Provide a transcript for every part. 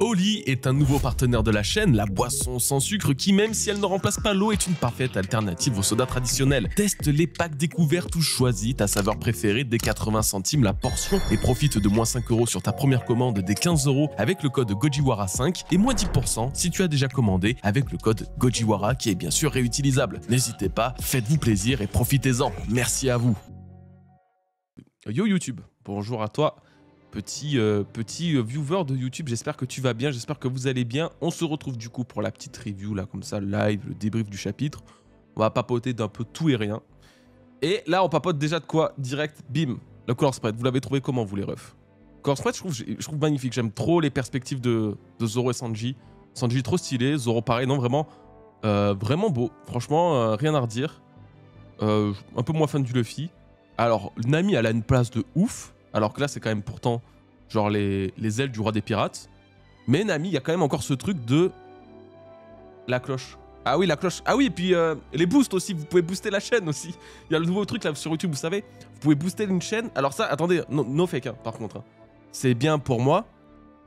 Oli est un nouveau partenaire de la chaîne, la boisson sans sucre qui, même si elle ne remplace pas l'eau, est une parfaite alternative aux sodas traditionnels. Teste les packs découvertes ou choisis ta saveur préférée dès 80 centimes la portion et profite de moins 5 € sur ta première commande dès 15 € avec le code Gojiwara5 et moins 10% si tu as déjà commandé avec le code Gojiwara qui est bien sûr réutilisable. N'hésitez pas, faites-vous plaisir et profitez-en. Merci à vous. Yo YouTube, bonjour à toi. Petit viewer de YouTube, j'espère que tu vas bien, j'espère que vous allez bien. On se retrouve du coup pour la petite review là comme ça, live, le débrief du chapitre. On va papoter d'un peu tout et rien. Et là on papote déjà de quoi? Direct, bim, le color spread. Vous l'avez trouvé comment vous les refs? Color spread je trouve magnifique, j'aime trop les perspectives de Zoro et Sanji. Sanji trop stylé, Zoro pareil, non vraiment, vraiment beau. Franchement, rien à redire. Un peu moins fan du Luffy. Alors Nami elle a une place de ouf. Alors que là, c'est quand même pourtant genre les ailes du roi des pirates. Mais Nami, il y a quand même encore ce truc de la cloche. Ah oui, la cloche. Ah oui, et puis les boosts aussi. Vous pouvez booster la chaîne aussi. Il y a le nouveau truc là sur YouTube, vous savez. Vous pouvez booster une chaîne. Alors ça, attendez, no fake hein, par contre. Hein. C'est bien pour moi.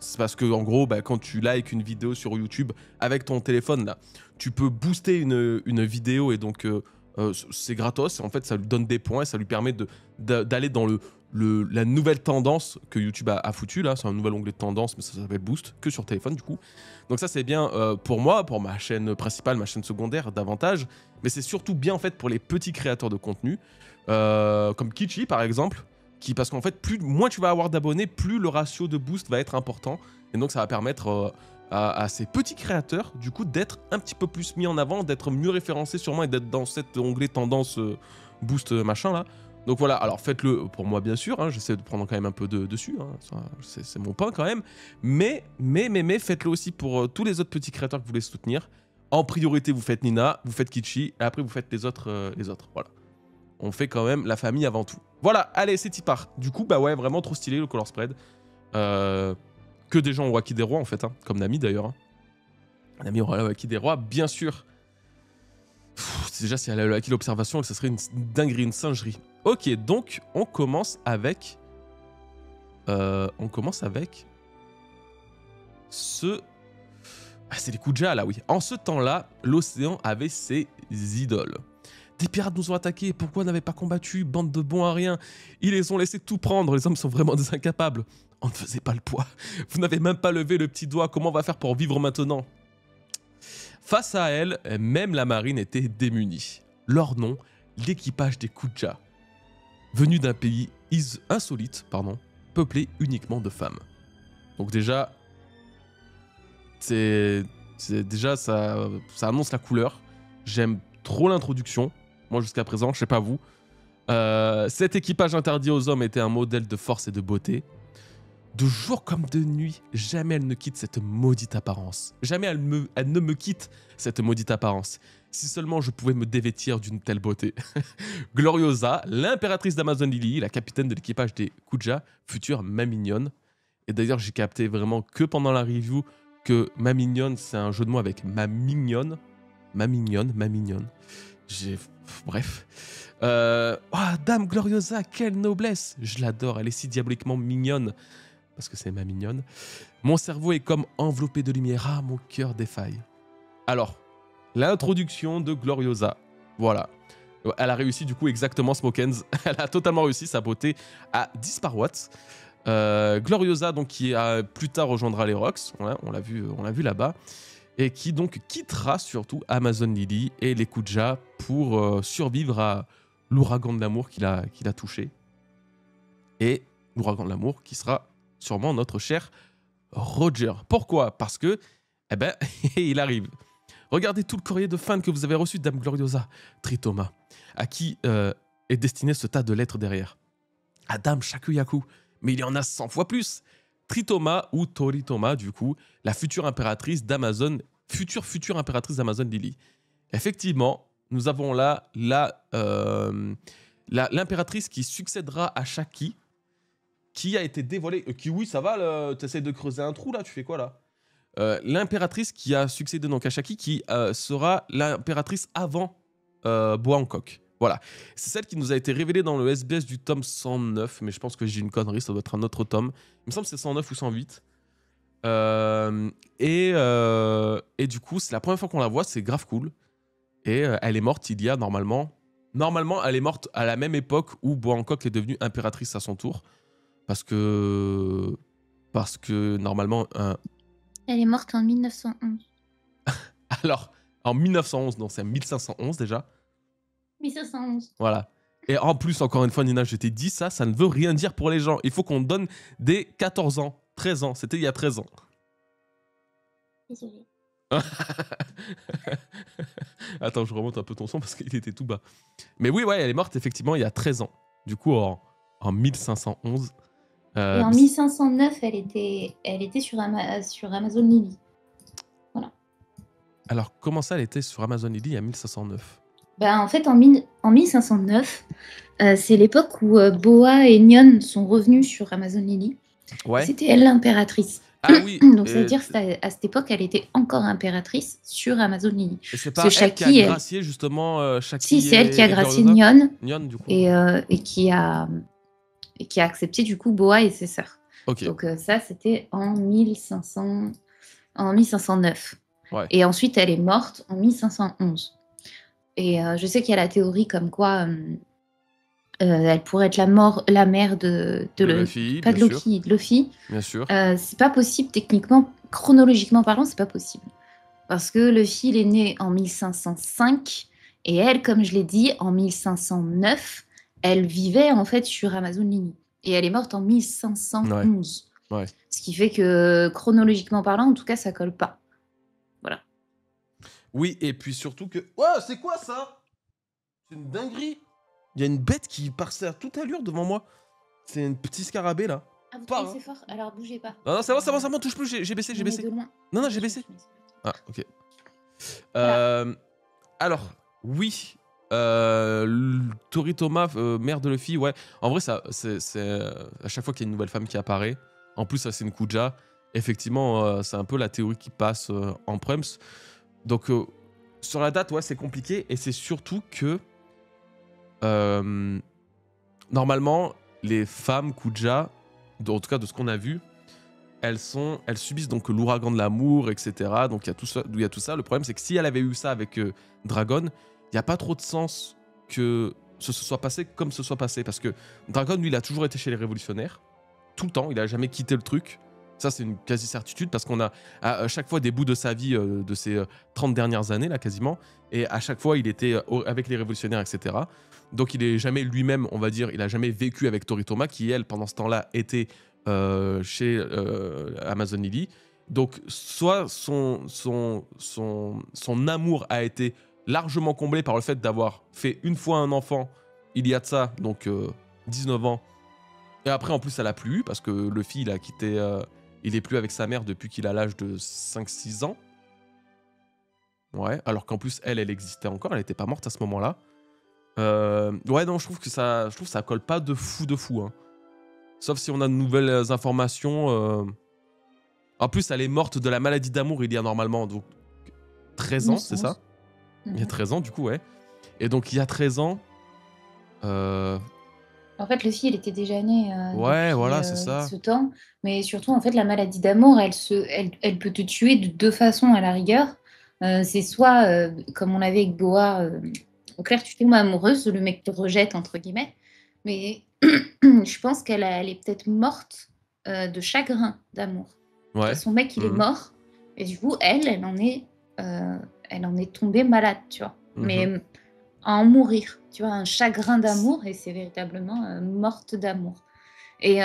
C'est parce que en gros, bah, quand tu likes une vidéo sur YouTube avec ton téléphone, là, tu peux booster une vidéo et donc c'est gratos. Et en fait, ça lui donne des points et ça lui permet d'aller dans la nouvelle tendance que YouTube a foutu là, c'est un nouvel onglet de tendance, mais ça s'appelle Boost, que sur téléphone du coup. Donc ça c'est bien pour moi, pour ma chaîne principale, ma chaîne secondaire davantage, mais c'est surtout bien en fait pour les petits créateurs de contenu, comme Kichi par exemple, parce qu'en fait moins tu vas avoir d'abonnés, plus le ratio de boost va être important, et donc ça va permettre à ces petits créateurs du coup d'être un petit peu plus mis en avant, d'être mieux référencés sûrement et d'être dans cet onglet tendance boost machin là. Donc voilà, alors faites-le pour moi bien sûr, hein, j'essaie de prendre quand même un peu dessus, hein, c'est mon pain quand même, mais faites-le aussi pour tous les autres petits créateurs que vous voulez soutenir. En priorité, vous faites Nina, vous faites Kichi, et après vous faites les autres, voilà. On fait quand même la famille avant tout. Voilà, allez, c'est y part. Du coup, bah ouais, vraiment trop stylé le color spread. Que des gens au Haki des Rois en fait, hein, comme Nami d'ailleurs. Hein. Nami aura le Haki des Rois, bien sûr. Déjà, si elle a le Haki l'observation, ça serait une dinguerie, une singerie. Ok, donc on commence avec ce... Ah, c'est les Kuja là, oui. En ce temps-là, l'océan avait ses idoles. Des pirates nous ont attaqués, pourquoi n'avaient pas combattu? Bande de bons à rien. Ils les ont laissés tout prendre, les hommes sont vraiment des incapables. On ne faisait pas le poids. Vous n'avez même pas levé le petit doigt, comment on va faire pour vivre maintenant? Face à elle, même la marine était démunie. Leur nom, l'équipage des Kuja. Venu d'un pays insolite, peuplé uniquement de femmes. Donc déjà, déjà ça annonce la couleur. J'aime trop l'introduction. Moi jusqu'à présent, je sais pas vous. Cet équipage interdit aux hommes était un modèle de force et de beauté. De jour comme de nuit, jamais elle ne quitte cette maudite apparence. Jamais elle ne me quitte cette maudite apparence. Si seulement je pouvais me dévêtir d'une telle beauté. Gloriosa, l'impératrice d'Amazon Lily, la capitaine de l'équipage des Kuja, future Mamignonne. Et d'ailleurs, j'ai capté vraiment que pendant la review que Mamignonne, c'est un jeu de mots avec ma mignonne. Mamignonne. Bref. Oh, Dame Gloriosa, quelle noblesse! Je l'adore, elle est si diaboliquement mignonne. Parce que c'est ma mignonne. Mon cerveau est comme enveloppé de lumière. Ah, mon cœur défaille. Alors, l'introduction de Gloriosa. Voilà. Elle a réussi du coup exactement Smokens. Elle a totalement réussi sa beauté à 10 par watts. Gloriosa, donc, qui plus tard rejoindra les Rocks. Voilà, on l'a vu là-bas. Et qui donc quittera surtout Amazon Lily et les Kuja pour survivre à l'ouragan de l'amour qu'il a touché. Et l'ouragan de l'amour qui sera sûrement notre cher Roger. Pourquoi? Parce que, eh ben, il arrive. Regardez tout le courrier de fans que vous avez reçu, Dame Gloriosa, Tritoma, à qui est destiné ce tas de lettres derrière. À Dame Shakuyaku, mais il y en a 100 fois plus. Tritoma ou Toritoma, du coup, la future impératrice d'Amazon, future impératrice d'Amazon Lily. Effectivement, nous avons là l'impératrice qui succédera à Shaki, qui a été dévoilée. Oui, ça va, tu essaies de creuser un trou là, tu fais quoi là? L'impératrice qui a succédé donc à Shaki, qui sera l'impératrice avant Bois Hancock. Voilà, c'est celle qui nous a été révélée dans le SBS du tome 109, mais je pense que j'ai une connerie, ça doit être un autre tome. Il me semble que c'est 109 ou 108. Et du coup, c'est la première fois qu'on la voit, c'est grave cool. Et elle est morte il y a normalement... Normalement, elle est morte à la même époque où Boa Hancock est devenue impératrice à son tour. Parce que... Parce que normalement... Elle est morte en 1911. Alors, en 1911, non, c'est en 1511 déjà. 1511. Voilà. Et en plus, encore une fois, Nina, je t'ai dit ça, ça ne veut rien dire pour les gens. Il faut qu'on donne des 14 ans, 13 ans. C'était il y a 13 ans. Désolée. Attends, je remonte un peu ton son parce qu'il était tout bas. Mais oui, ouais, elle est morte effectivement il y a 13 ans. Du coup, en 1511. Et en 1509, elle était sur Amazon Lily. Voilà. Alors, comment ça, elle était sur Amazon Lily en 1509? Ben, en fait, en 1509, c'est l'époque où Boa et Nyon sont revenus sur Amazon Lily. Ouais. C'était elle l'impératrice. Ah oui. Donc ça veut dire qu'à cette époque, elle était encore impératrice sur Amazon Lily. Et c'est pas elle qui a gracié justement Shaki. Si, c'est elle qui a gracié Nyon. Nyon, du coup. Et qui a accepté du coup Boa et ses sœurs. Ok. Donc ça, c'était en 1509. Ouais. Et ensuite, elle est morte en 1511. Et je sais qu'il y a la théorie comme quoi elle pourrait être la mère de Luffy, pas de Loki, de Luffy. Bien sûr. C'est pas possible techniquement, chronologiquement parlant, c'est pas possible. Parce que Luffy, il est né en 1505 et elle, comme je l'ai dit, en 1509, elle vivait en fait sur Amazon Lily. Et elle est morte en 1511. Ouais. Ce qui fait que chronologiquement parlant, en tout cas, ça colle pas. Voilà. Oui, et puis surtout que... Ouais, c'est quoi ça? C'est une dinguerie. Il y a une bête qui passe à toute allure devant moi. C'est un petit scarabée là. Ah, vous trouvez que c'est fort? Alors bougez pas. Non, ça va, ça m'en touche plus, j'ai baissé, j'ai baissé. Non, j'ai baissé. Ah, ok. Voilà. Alors, oui. Toritoma, mère de Luffy, ouais. En vrai, c'est à chaque fois qu'il y a une nouvelle femme qui apparaît. En plus, ça c'est une Kuja. Effectivement, c'est un peu la théorie qui passe en Prums. Donc, sur la date, ouais, c'est compliqué. Et c'est surtout que... normalement, les femmes Kuja, en tout cas de ce qu'on a vu, elles subissent donc l'ouragan de l'amour, etc. Donc il y a tout ça. Le problème, c'est que si elle avait eu ça avec Dragon, il n'y a pas trop de sens que ce se soit passé comme ce soit passé. Parce que Dragon, lui, il a toujours été chez les révolutionnaires. Tout le temps, il n'a jamais quitté le truc. Ça, c'est une quasi-certitude parce qu'on a à chaque fois des bouts de sa vie de ces 30 dernières années, là, quasiment. Et à chaque fois, il était avec les révolutionnaires, etc. Donc, il n'est jamais lui-même, on va dire, il n'a jamais vécu avec Toritoma, qui, elle, pendant ce temps-là, était chez Amazon Lily. Donc, soit son amour a été largement comblé par le fait d'avoir fait une fois un enfant, il y a de ça, donc 19 ans. Et après, en plus, elle a plus eu, parce que Luffy, il a quitté... il est plus avec sa mère depuis qu'il a l'âge de 5-6 ans. Ouais, alors qu'en plus, elle existait encore, elle n'était pas morte à ce moment-là. Ouais, non, je trouve que ça colle pas de fou, hein. Sauf si on a de nouvelles informations. En plus, elle est morte de la maladie d'amour il y a normalement donc 13 ans, c'est ça? Il y a 13 ans, du coup, ouais. Et donc, il y a 13 ans... En fait, Luffy, il était déjà né ouais, depuis voilà, c'est ça. ce temps. Mais surtout, en fait, la maladie d'amour, elle peut te tuer de deux façons à la rigueur. C'est soit, comme on avait avec Boa, au clair, tu tombes amoureuse, le mec te rejette, entre guillemets. Mais je pense qu'elle est peut-être morte de chagrin d'amour. Ouais. Son mec, il est mort. Et du coup, elle en est tombée malade, tu vois. Mais à en mourir, tu vois, un chagrin d'amour, et c'est véritablement morte d'amour. Et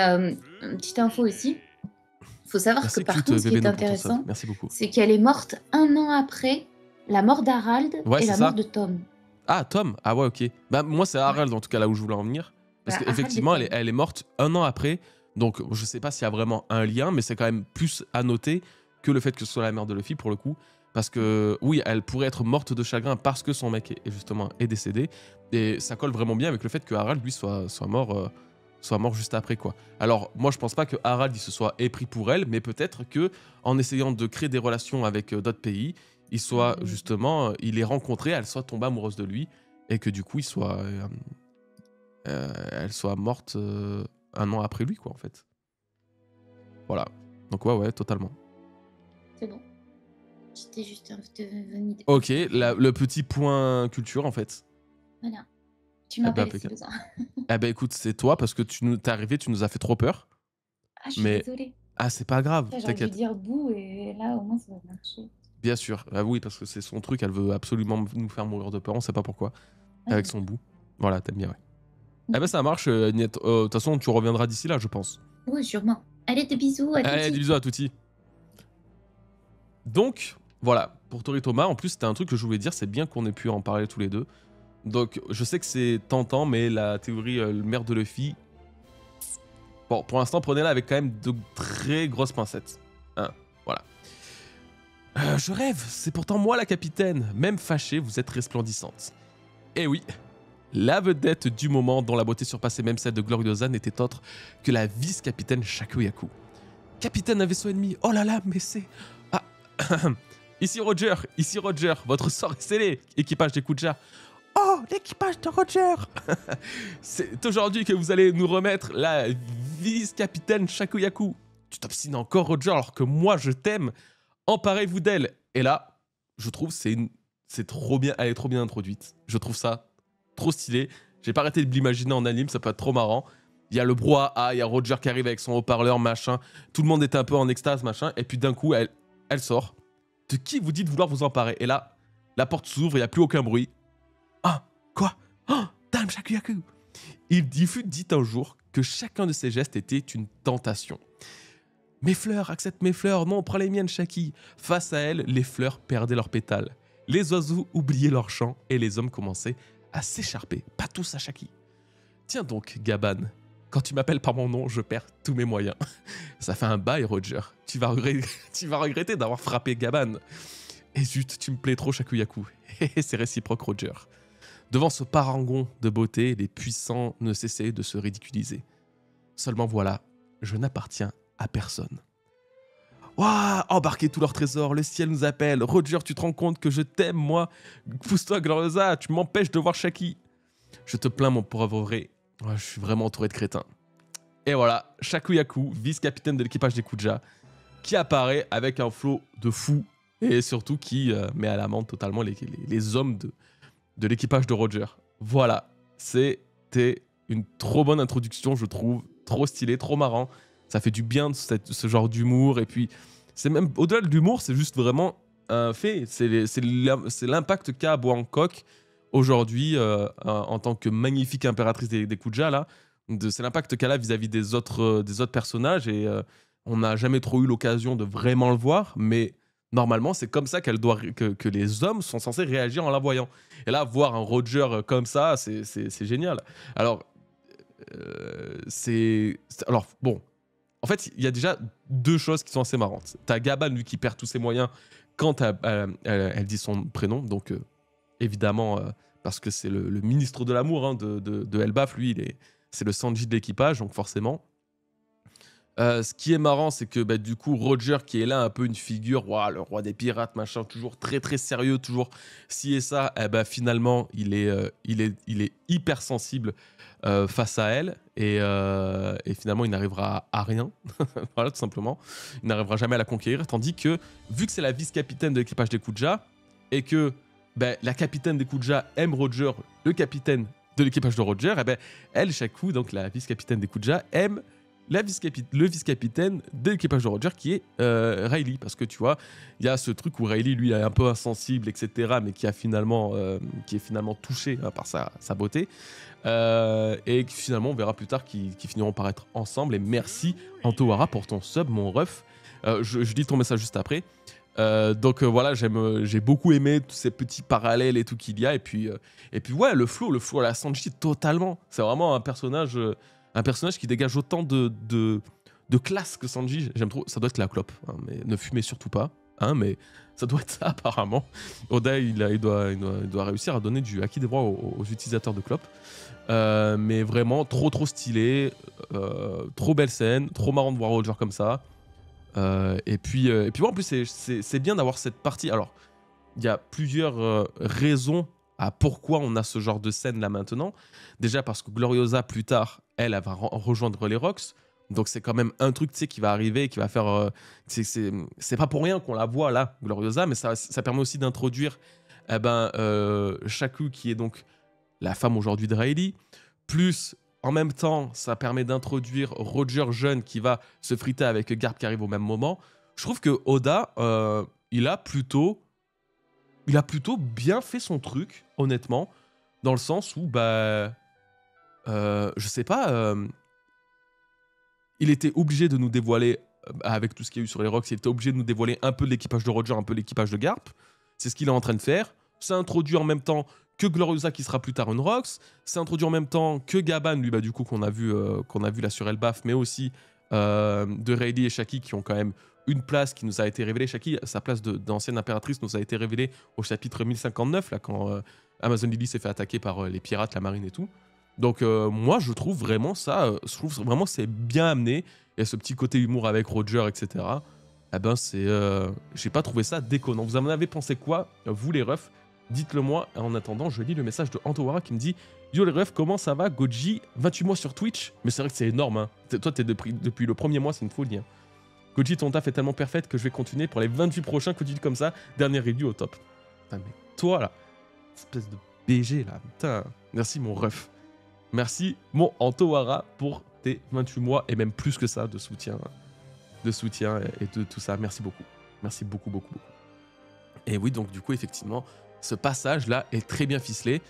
petite info aussi, il faut savoir que par contre, ce qui est intéressant, c'est qu'elle est morte 1 an après la mort d'Harald et la mort de Tom. Ah, Tom? Ah ouais, ok. Bah, moi, c'est Harald, en tout cas, là où je voulais en venir. Parce qu'effectivement, elle est morte 1 an après. Donc, je sais pas s'il y a vraiment un lien, mais c'est quand même plus à noter que le fait que ce soit la mère de Luffy, pour le coup. Parce que, oui, elle pourrait être morte de chagrin parce que son mec est décédé. Et ça colle vraiment bien avec le fait que Harald, lui, soit mort juste après, quoi. Alors, moi, je pense pas que Harald, il se soit épris pour elle, mais peut-être que en essayant de créer des relations avec d'autres pays, il soit, justement, il les rencontré, elle soit tombée amoureuse de lui, et que du coup, elle soit morte 1 an après lui, quoi, en fait. Voilà. Donc, ouais, totalement. c'est bon. J'étais juste venue. Ok, le petit point culture en fait. Voilà. Tu Eh ben, m'appelles si impeccable. besoin. Eh ben écoute, c'est toi parce que t'es arrivé, tu nous as fait trop peur. Ah, je suis Mais désolée. ah, c'est pas grave, J'aurais dû t'inquiète. dire boue et là, au moins, ça va marcher. Bien sûr. Ah oui, parce que c'est son truc, elle veut absolument nous faire mourir de peur, on sait pas pourquoi. Avec son bout. Voilà, t'aimes bien, ouais. Eh ben ça marche, Niette. De toute façon, tu reviendras d'ici là, je pense. Oui, sûrement. Allez, des bisous, à tout de Allez, des suite. bisous à Touti. Donc, voilà, pour Tori Thomas, en plus, c'était un truc que je voulais dire, c'est bien qu'on ait pu en parler tous les deux. Donc, je sais que c'est tentant, mais la théorie le maire de Luffy, bon, pour l'instant, prenez-la avec quand même de très grosses pincettes. Hein, voilà. Je rêve, c'est pourtant moi la capitaine. Même fâchée, vous êtes resplendissante. Eh oui, la vedette du moment dont la beauté surpassait même celle de Gloriosa n'était autre que la vice-capitaine Shakuyaku. Capitaine d'un vaisseau ennemi, oh là là, mais c'est... Ah, ici Roger, votre sort est scellé, équipage des Kuja. Oh, l'équipage de Roger. C'est aujourd'hui que vous allez nous remettre la vice-capitaine Shakuyaku. Tu t'obstines encore, Roger, alors que moi je t'aime. Emparez-vous d'elle. Et là, je trouve c'est trop bien, elle est trop bien introduite. Je trouve ça trop stylé. J'ai pas arrêté de l'imaginer en anime, ça peut être trop marrant. Il y a le brouhaha, il y a Roger qui arrive avec son haut-parleur, machin. Tout le monde est un peu en extase, machin. Et puis d'un coup, elle sort. De qui vous dites vouloir vous emparer? Et là, la porte s'ouvre, il n'y a plus aucun bruit. Ah, quoi? Oh, Dame Shakuyaku. Il fut dit un jour que chacun de ses gestes était une tentation. Mes fleurs, accepte mes fleurs, non, prends les miennes, Shaki. Face à elle, les fleurs perdaient leurs pétales. Les oiseaux oubliaient leur chant et les hommes commençaient à s'écharper. Pas tous à Shaki. Tiens donc, Gaban, quand tu m'appelles par mon nom, je perds tous mes moyens. Ça fait un bail, Roger. Tu vas regretter d'avoir frappé Gaban. Et zut, tu me plais trop, Shakuyaku. Et c'est réciproque, Roger. Devant ce parangon de beauté, les puissants ne cessaient de se ridiculiser. Seulement voilà, je n'appartiens à personne. Waouh, embarquez tous leurs trésors, le ciel nous appelle. Roger, tu te rends compte que je t'aime, moi? Pousse-toi, Gloriosa, tu m'empêches de voir Shaki. Je te plains, mon pauvre vrai. Ouais, je suis vraiment entouré de crétins. Et voilà, Shakuyaku, vice-capitaine de l'équipage des Kuja, qui apparaît avec un flot de fou et surtout qui met à l'amende totalement les hommes de l'équipage de Roger. Voilà, c'était une trop bonne introduction, je trouve. Trop stylé, trop marrant. Ça fait du bien de ce genre d'humour. Et puis, c'est même au-delà de l'humour, c'est juste vraiment un fait. C'est l'impact qu'a Bangkok aujourd'hui en tant que magnifique impératrice des Kuja, là. C'est l'impact qu'elle a vis-à-vis des autres personnages. Et on n'a jamais trop eu l'occasion de vraiment le voir. Mais normalement, c'est comme ça que les hommes sont censés réagir en la voyant. Et là, voir un Roger comme ça, c'est génial. Alors, alors, bon. En fait, il y a déjà deux choses qui sont assez marrantes. T'as Gaban, lui, qui perd tous ses moyens quand elle dit son prénom. Donc, évidemment, parce que c'est le ministre de l'amour hein, de Elbaf, lui, c'est le Sanji de l'équipage, donc forcément. Ce qui est marrant, c'est que du coup, Roger, qui est là un peu une figure, wow, le roi des pirates, machin, toujours très très sérieux, toujours ci et ça, finalement, il est hyper sensible face à elle et finalement, il n'arrivera à rien, voilà, tout simplement. Il n'arrivera jamais à la conquérir, tandis que, vu que c'est la vice-capitaine de l'équipage des Kuja et que la capitaine des Kuja aime Roger, le capitaine de l'équipage de Roger, elle, Shaku, donc la vice-capitaine des Kuja, aime le vice-capitaine de l'équipage de Roger qui est Riley, parce que tu vois, il y a ce truc où Riley lui est un peu insensible, etc., mais qui est finalement touché par sa beauté, et finalement on verra plus tard qu'ils finiront par être ensemble. Et merci Antowara pour ton sub, mon ref. Je lis ton message juste après. Donc voilà, j'ai beaucoup aimé tous ces petits parallèles et tout qu'il y a, et puis ouais, le flow à la Sanji totalement. C'est vraiment un personnage qui dégage autant de classe que Sanji. J'aime trop. Ça doit être la clope, hein, mais ne fumez surtout pas, hein, mais ça doit être ça apparemment. Oda, il doit réussir à donner du acquis des droits aux utilisateurs de clope. Mais vraiment trop stylé, trop belle scène, trop marrant de voir Roger comme ça. Et puis en plus c'est bien d'avoir cette partie. Alors il y a plusieurs raisons à pourquoi on a ce genre de scène là maintenant. Déjà parce que Gloriosa plus tard elle va rejoindre les Rocks, Donc c'est quand même un truc, tu sais, qui va arriver et qui va faire... c'est pas pour rien qu'on la voit là, Gloriosa, mais ça permet aussi d'introduire Shaku, qui est donc la femme aujourd'hui de Riley, plus en même temps, ça permet d'introduire Roger jeune qui va se friter avec Garp qui arrive au même moment. Je trouve que Oda, il a plutôt bien fait son truc, honnêtement, dans le sens où, je sais pas, il était obligé de nous dévoiler, avec tout ce qu'il y a eu sur les Rocks, il était obligé de nous dévoiler un peu de l'équipage de Roger, un peu l'équipage de Garp. C'est ce qu'il est en train de faire. Ça introduit en même temps que Gloriosa qui sera plus tard une Rocks. Ça introduit en même temps que Gaban, lui, du coup, qu'on a vu là sur Elbaf, mais aussi de Rayleigh et Shaki qui ont quand même une place qui nous a été révélée. Shaki, sa place d'ancienne impératrice nous a été révélée au chapitre 1059, là, quand Amazon Lily s'est fait attaquer par les pirates, la marine et tout. Donc moi, je trouve vraiment ça, c'est bien amené. Il y a ce petit côté humour avec Roger, etc. Eh ben, j'ai pas trouvé ça déconnant. Vous en avez pensé quoi, vous les refs? Dites-le moi. En attendant, je lis le message de Antowara qui me dit: Yo les refs, comment ça va? Goji, 28 mois sur Twitch. Mais c'est vrai que c'est énorme, hein. Toi, t'es depuis le premier mois, c'est une folie, hein. Goji, ton taf est tellement parfaite que je vais continuer pour les 28 prochains. Continue comme ça. Dernier review au top. Putain, mais toi, là, espèce de BG, là. Putain, merci, mon ref. Merci, mon Antowara, pour tes 28 mois et même plus que ça de soutien et de tout ça. Merci beaucoup. Merci beaucoup, beaucoup, beaucoup. Et oui, donc du coup, effectivement, ce passage-là est très bien ficelé.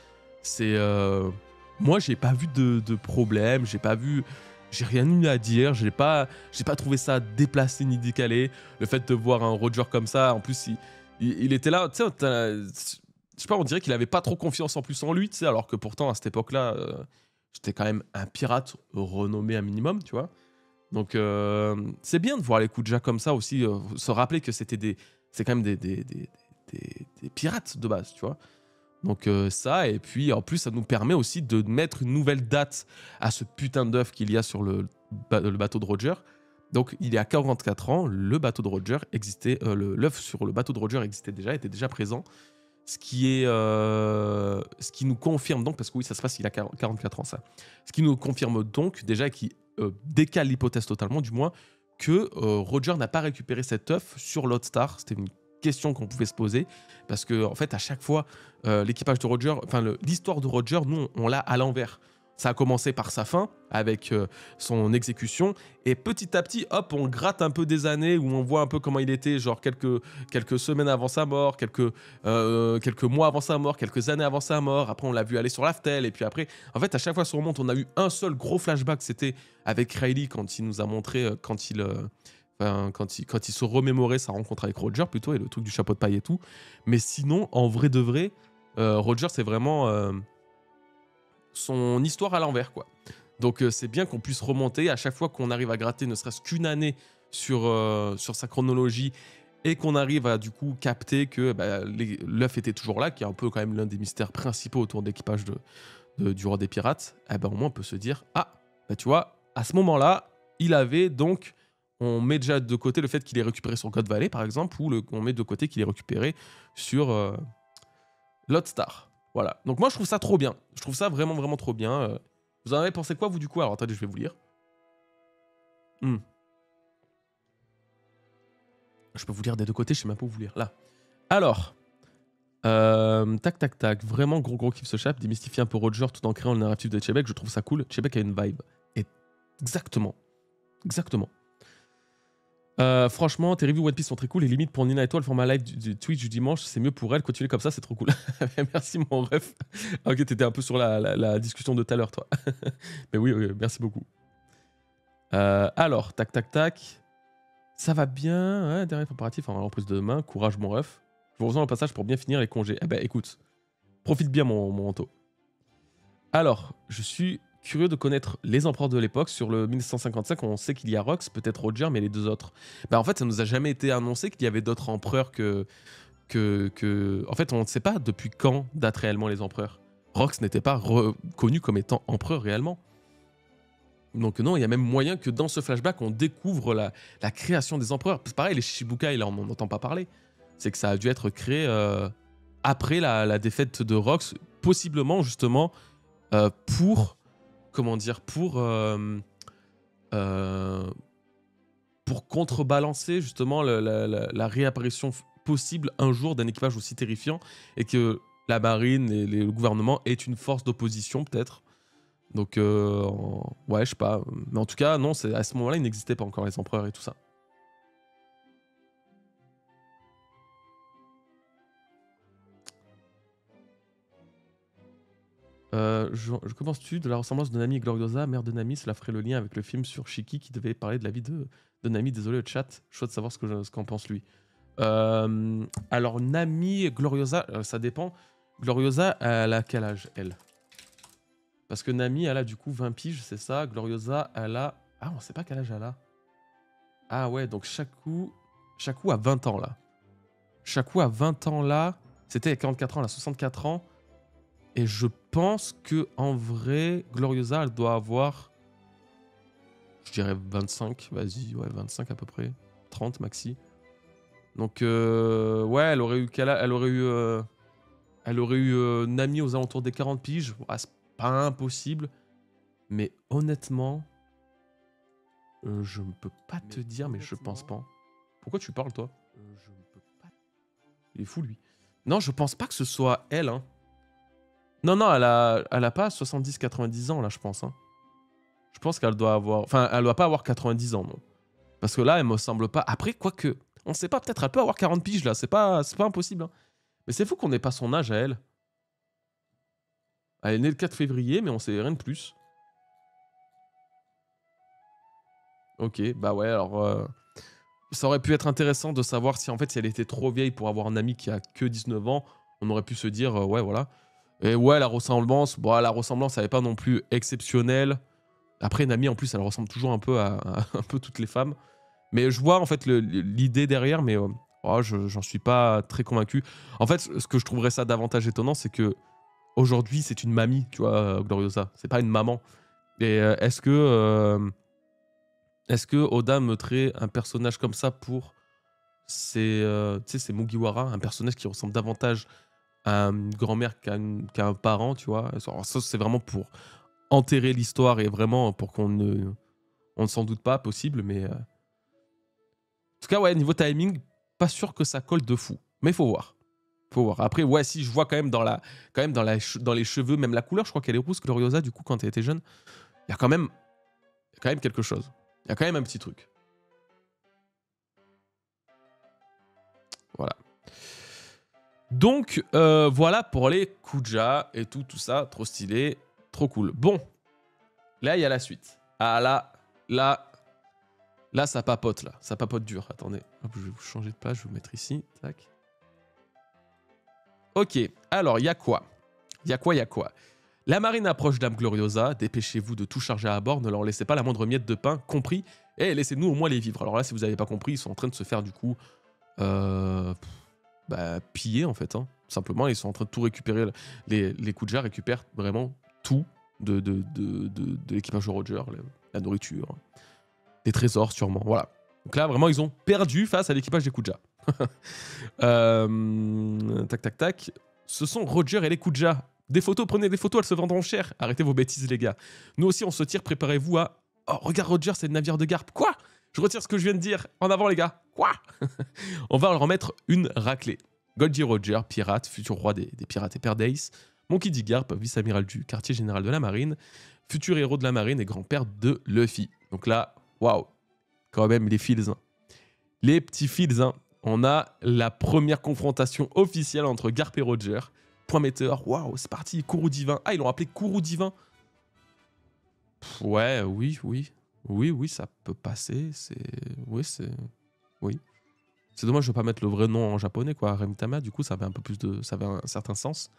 Moi, j'ai pas vu de problème, j'ai rien eu à dire, j'ai pas trouvé ça déplacé ni décalé. Le fait de voir un Roger comme ça, en plus, il était là, tu sais, je sais pas, on dirait qu'il avait pas trop confiance en plus en lui, tu sais, alors que pourtant, à cette époque-là, j'étais quand même un pirate renommé un minimum, tu vois. Donc, c'est bien de voir les Kuja comme ça aussi, se rappeler que c'est quand même des pirates de base, tu vois. Donc ça, et puis en plus, ça nous permet aussi de mettre une nouvelle date à ce putain d'œuf qu'il y a sur le bateau de Roger. Donc, il y a 44 ans, le bateau de Roger existait, l'œuf sur le bateau de Roger était déjà présent. Ce qui nous confirme donc, parce que oui, ça se passe il a 44 ans, ça. Ce qui nous confirme donc, déjà, qui décale l'hypothèse totalement, du moins, que Roger n'a pas récupéré cet œuf sur Lodestar. C'était une question qu'on pouvait se poser, parce que, en fait, à chaque fois, l'équipage de Roger, enfin, l'histoire de Roger, nous, on l'a à l'envers. Ça a commencé par sa fin, avec son exécution, et petit à petit, hop, on gratte un peu des années, où on voit un peu comment il était, genre quelques semaines avant sa mort, quelques mois avant sa mort, quelques années avant sa mort. Après, on l'a vu aller sur l'Aftel, et puis après, en fait, à chaque fois sur Remonte, on a eu un seul gros flashback, c'était avec Riley, quand il nous a montré, quand il se remémorait sa rencontre avec Roger, plutôt, et le truc du chapeau de paille et tout. Mais sinon, en vrai de vrai, Roger, c'est vraiment... son histoire à l'envers, quoi. Donc c'est bien qu'on puisse remonter à chaque fois qu'on arrive à gratter ne serait-ce qu'une année sur sa chronologie, et qu'on arrive à du coup capter que l'œuf était toujours là, qui est un peu quand même l'un des mystères principaux autour de l'équipage du roi des pirates. Au moins on peut se dire, tu vois, à ce moment-là, il avait donc, on met déjà de côté le fait qu'il ait récupéré sur God Valley par exemple, ou on met de côté qu'il ait récupéré sur Lodestar. Voilà. Donc moi, je trouve ça trop bien. Je trouve ça vraiment, vraiment trop bien. Vous en avez pensé quoi, vous, du coup? Alors, attendez, je vais vous lire. Je peux vous lire des deux côtés, je sais même pas où vous lire. Là. Alors, tac, tac, tac. Vraiment gros kiff ce chap. Démystifier un peu Roger tout en créant le narratif de Chebek. Je trouve ça cool. Chebek a une vibe. Et exactement. Franchement, tes reviews One Piece sont très cool et limite pour Nina et toi, le format live du Twitch du dimanche, c'est mieux pour elle. Continuez comme ça, c'est trop cool. Merci mon ref. Ok, t'étais un peu sur la discussion de tout à l'heure, toi. Mais oui, merci beaucoup. Alors, tac. Ça va bien. Ouais, dernier préparatif en reprise de demain. Courage mon ref. Je vous rejoins au passage pour bien finir les congés. Écoute, profite bien mon Anto. Alors, je suis curieux de connaître les empereurs de l'époque. Sur le 1155, on sait qu'il y a Rox, peut-être Roger, mais les deux autres. En fait, ça nous a jamais été annoncé qu'il y avait d'autres empereurs que... En fait, on ne sait pas depuis quand datent réellement les empereurs. Rox n'était pas reconnu comme étant empereur réellement. Donc non, il y a même moyen que dans ce flashback, on découvre la création des empereurs. C'est pareil, les Shichibukai, là, on n'en entend pas parler. C'est que ça a dû être créé après la défaite de Rox, possiblement, justement, pour euh, pour contrebalancer justement la réapparition possible un jour d'un équipage aussi terrifiant et que la marine et le gouvernement aient une force d'opposition peut-être. Donc ouais, je sais pas. Mais en tout cas, non, à ce moment-là, il n'existait pas encore les empereurs et tout ça. Commences-tu de la ressemblance de Nami et Gloriosa, mère de Nami? Cela ferait le lien avec le film sur Shiki qui devait parler de la vie de Nami. Désolé le chat, chaud de savoir ce qu'en pense lui. Alors Nami et Gloriosa, ça dépend. Gloriosa, elle a quel âge, elle? Parce que Nami, elle a du coup 20 piges, c'est ça. Gloriosa, elle a... Ah, on sait pas quel âge elle a. Ah ouais, donc Shaku a 20 ans là. Shaku a 20 ans là. C'était à 44 ans, elle a 64 ans. Et je pense que en vrai, Gloriosa, elle doit avoir... Je dirais 25, vas-y, ouais, 25 à peu près. 30 maxi. Donc, ouais, elle aurait eu... Elle aurait eu Nami aux alentours des 40 piges. Ah, c'est pas impossible. Mais honnêtement, je ne peux pas te dire, mais je pense pas. Pourquoi tu parles, toi? Je ne peux pas. Il est fou, lui. Non, je pense pas que ce soit elle, hein. Non, non, elle a pas 70-90 ans, là, je pense. Hein. Je pense qu'elle doit avoir... Enfin, elle doit pas avoir 90 ans, non. Parce que là, elle me semble pas... Après, quoique... On sait pas, peut-être elle peut avoir 40 piges, là. C'est pas impossible. Hein. Mais c'est fou qu'on n'ait pas son âge à elle. Elle est née le 4 février, mais on sait rien de plus. Ok, bah ouais, alors... ça aurait pu être intéressant de savoir si, en fait, si elle était trop vieille pour avoir un ami qui a que 19 ans, on aurait pu se dire, ouais, voilà... Et ouais, la ressemblance, bon, la ressemblance, elle n'est pas non plus exceptionnelle. Après, Nami, en plus, elle ressemble toujours un peu à un peu toutes les femmes. Mais je vois, en fait, l'idée derrière, mais oh, j'en suis pas très convaincu. En fait, ce que je trouverais ça davantage étonnant, c'est que aujourd'hui, c'est une mamie, tu vois, Gloriosa. C'est pas une maman. Et est-ce que Oda mettrait un personnage comme ça pour c'est Mugiwara, un personnage qui ressemble davantage à une grand-mère qu'à un parent, tu vois. Alors ça, c'est vraiment pour enterrer l'histoire et vraiment pour qu'on ne s'en doute pas possible, mais... En tout cas, ouais, niveau timing, pas sûr que ça colle de fou. Mais faut voir. Faut voir. Après, ouais, si je vois quand même dans les cheveux, même la couleur, je crois qu'elle est rousse, Gloriosa, du coup, quand elle était jeune. Il y a quand même quelque chose. Il y a quand même un petit truc. Voilà. Donc, voilà pour les Kuja et tout ça. Trop stylé, trop cool. Bon, là, il y a la suite. Ah, là, ça papote, là. Ça papote dur. Attendez, hop, je vais vous changer de place, je vais vous mettre ici. Tac. Ok, alors, il y a quoi? La marine approche d'Am Gloriosa. Dépêchez-vous de tout charger à bord. Ne leur laissez pas la moindre miette de pain, compris. Et laissez-nous au moins les vivre. Alors là, si vous n'avez pas compris, ils sont en train de se faire, du coup... piller en fait, hein. Simplement ils sont en train de tout récupérer. Les Kuja récupèrent vraiment tout de l'équipage de Roger, la nourriture, les trésors sûrement, voilà. Donc là vraiment ils ont perdu face à l'équipage des Kuja. Tac, ce sont Roger et les Kuja. Des photos, prenez des photos, elles se vendront cher. Arrêtez vos bêtises les gars. Nous aussi on se tire, préparez-vous à... Oh regarde Roger, c'est le navire de Garp. Quoi? Je retire ce que je viens de dire. En avant, les gars. Quoi? On va leur remettre une raclée. Goldie Roger, pirate, futur roi des pirates et père d'Ace. Monkey D. Garp, vice-amiral du quartier général de la marine. Futur héros de la marine et grand-père de Luffy. Donc là, waouh. Quand même, les fils. Hein. Les petits fils. Hein. On a la première confrontation officielle entre Garp et Roger. Point metteur. Waouh, c'est parti. Kourou divin. Ah, ils l'ont appelé Kourou divin. Ouais, oui, ça peut passer. Oui. C'est dommage de ne pas mettre le vrai nom en japonais, quoi. Remitama, du coup, ça avait un peu plus de... Ça avait un certain sens.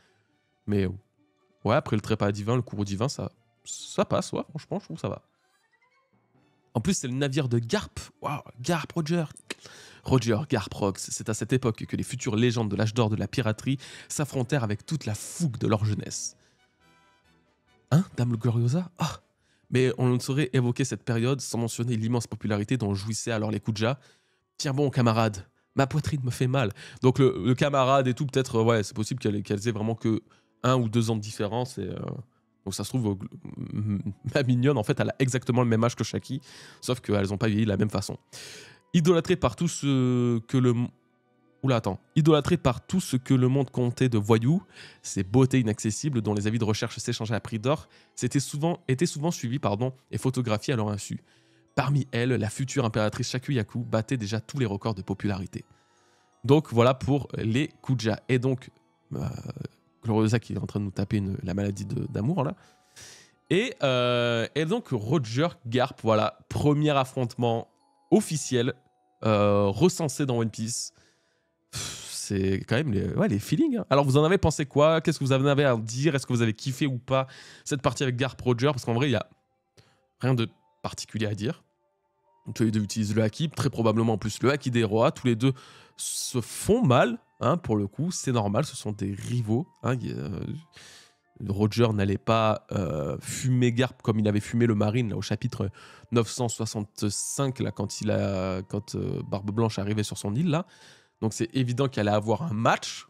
Mais ouais, après le trépas divin, le courroux divin, ça passe, ouais. Franchement, je trouve que ça va. En plus, c'est le navire de Garp. Waouh, Garp, Roger. Roger, Garp, Rox. C'est à cette époque que les futures légendes de l'âge d'or de la piraterie s'affrontèrent avec toute la fougue de leur jeunesse. Hein, Dame Gloriosa? Ah. Mais on ne saurait évoquer cette période sans mentionner l'immense popularité dont jouissaient alors les Kuja. Tiens bon, camarade, ma poitrine me fait mal. Donc le camarade et tout, peut-être, ouais, c'est possible qu'elles aient vraiment que 1 ou 2 ans de différence. Et, Donc ça se trouve, ma mignonne, en fait, elle a exactement le même âge que Shaki, sauf qu'elles n'ont pas vieilli de la même façon. Idolâtrée par tout ce que le... Oula, attends. Idolâtrée par tout ce que le monde comptait de voyous, ces beautés inaccessibles dont les avis de recherche s'échangeaient à prix d'or, étaient souvent suivies et photographiées à leur insu. Parmi elles, la future impératrice Shakuyaku battait déjà tous les records de popularité. Donc voilà pour les Kuja. Et donc, Gloriosa qui est en train de nous taper la maladie d'amour là. Et donc Roger Garp, voilà, premier affrontement officiel recensé dans One Piece. C'est quand même les feelings. Hein. Alors vous en avez pensé quoi? Qu'est-ce que vous en avez à dire? Est-ce que vous avez kiffé ou pas cette partie avec Garp Roger? Parce qu'en vrai, il n'y a rien de particulier à dire. Tous les deux utilisent le haki, très probablement en plus le haki des rois. Tous les deux se font mal, hein, pour le coup, c'est normal, ce sont des rivaux. Hein, Roger n'allait pas fumer Garp comme il avait fumé le Marine là, au chapitre 965, là, quand Barbe Blanche arrivait sur son île. Là. Donc c'est évident qu'il allait avoir un match.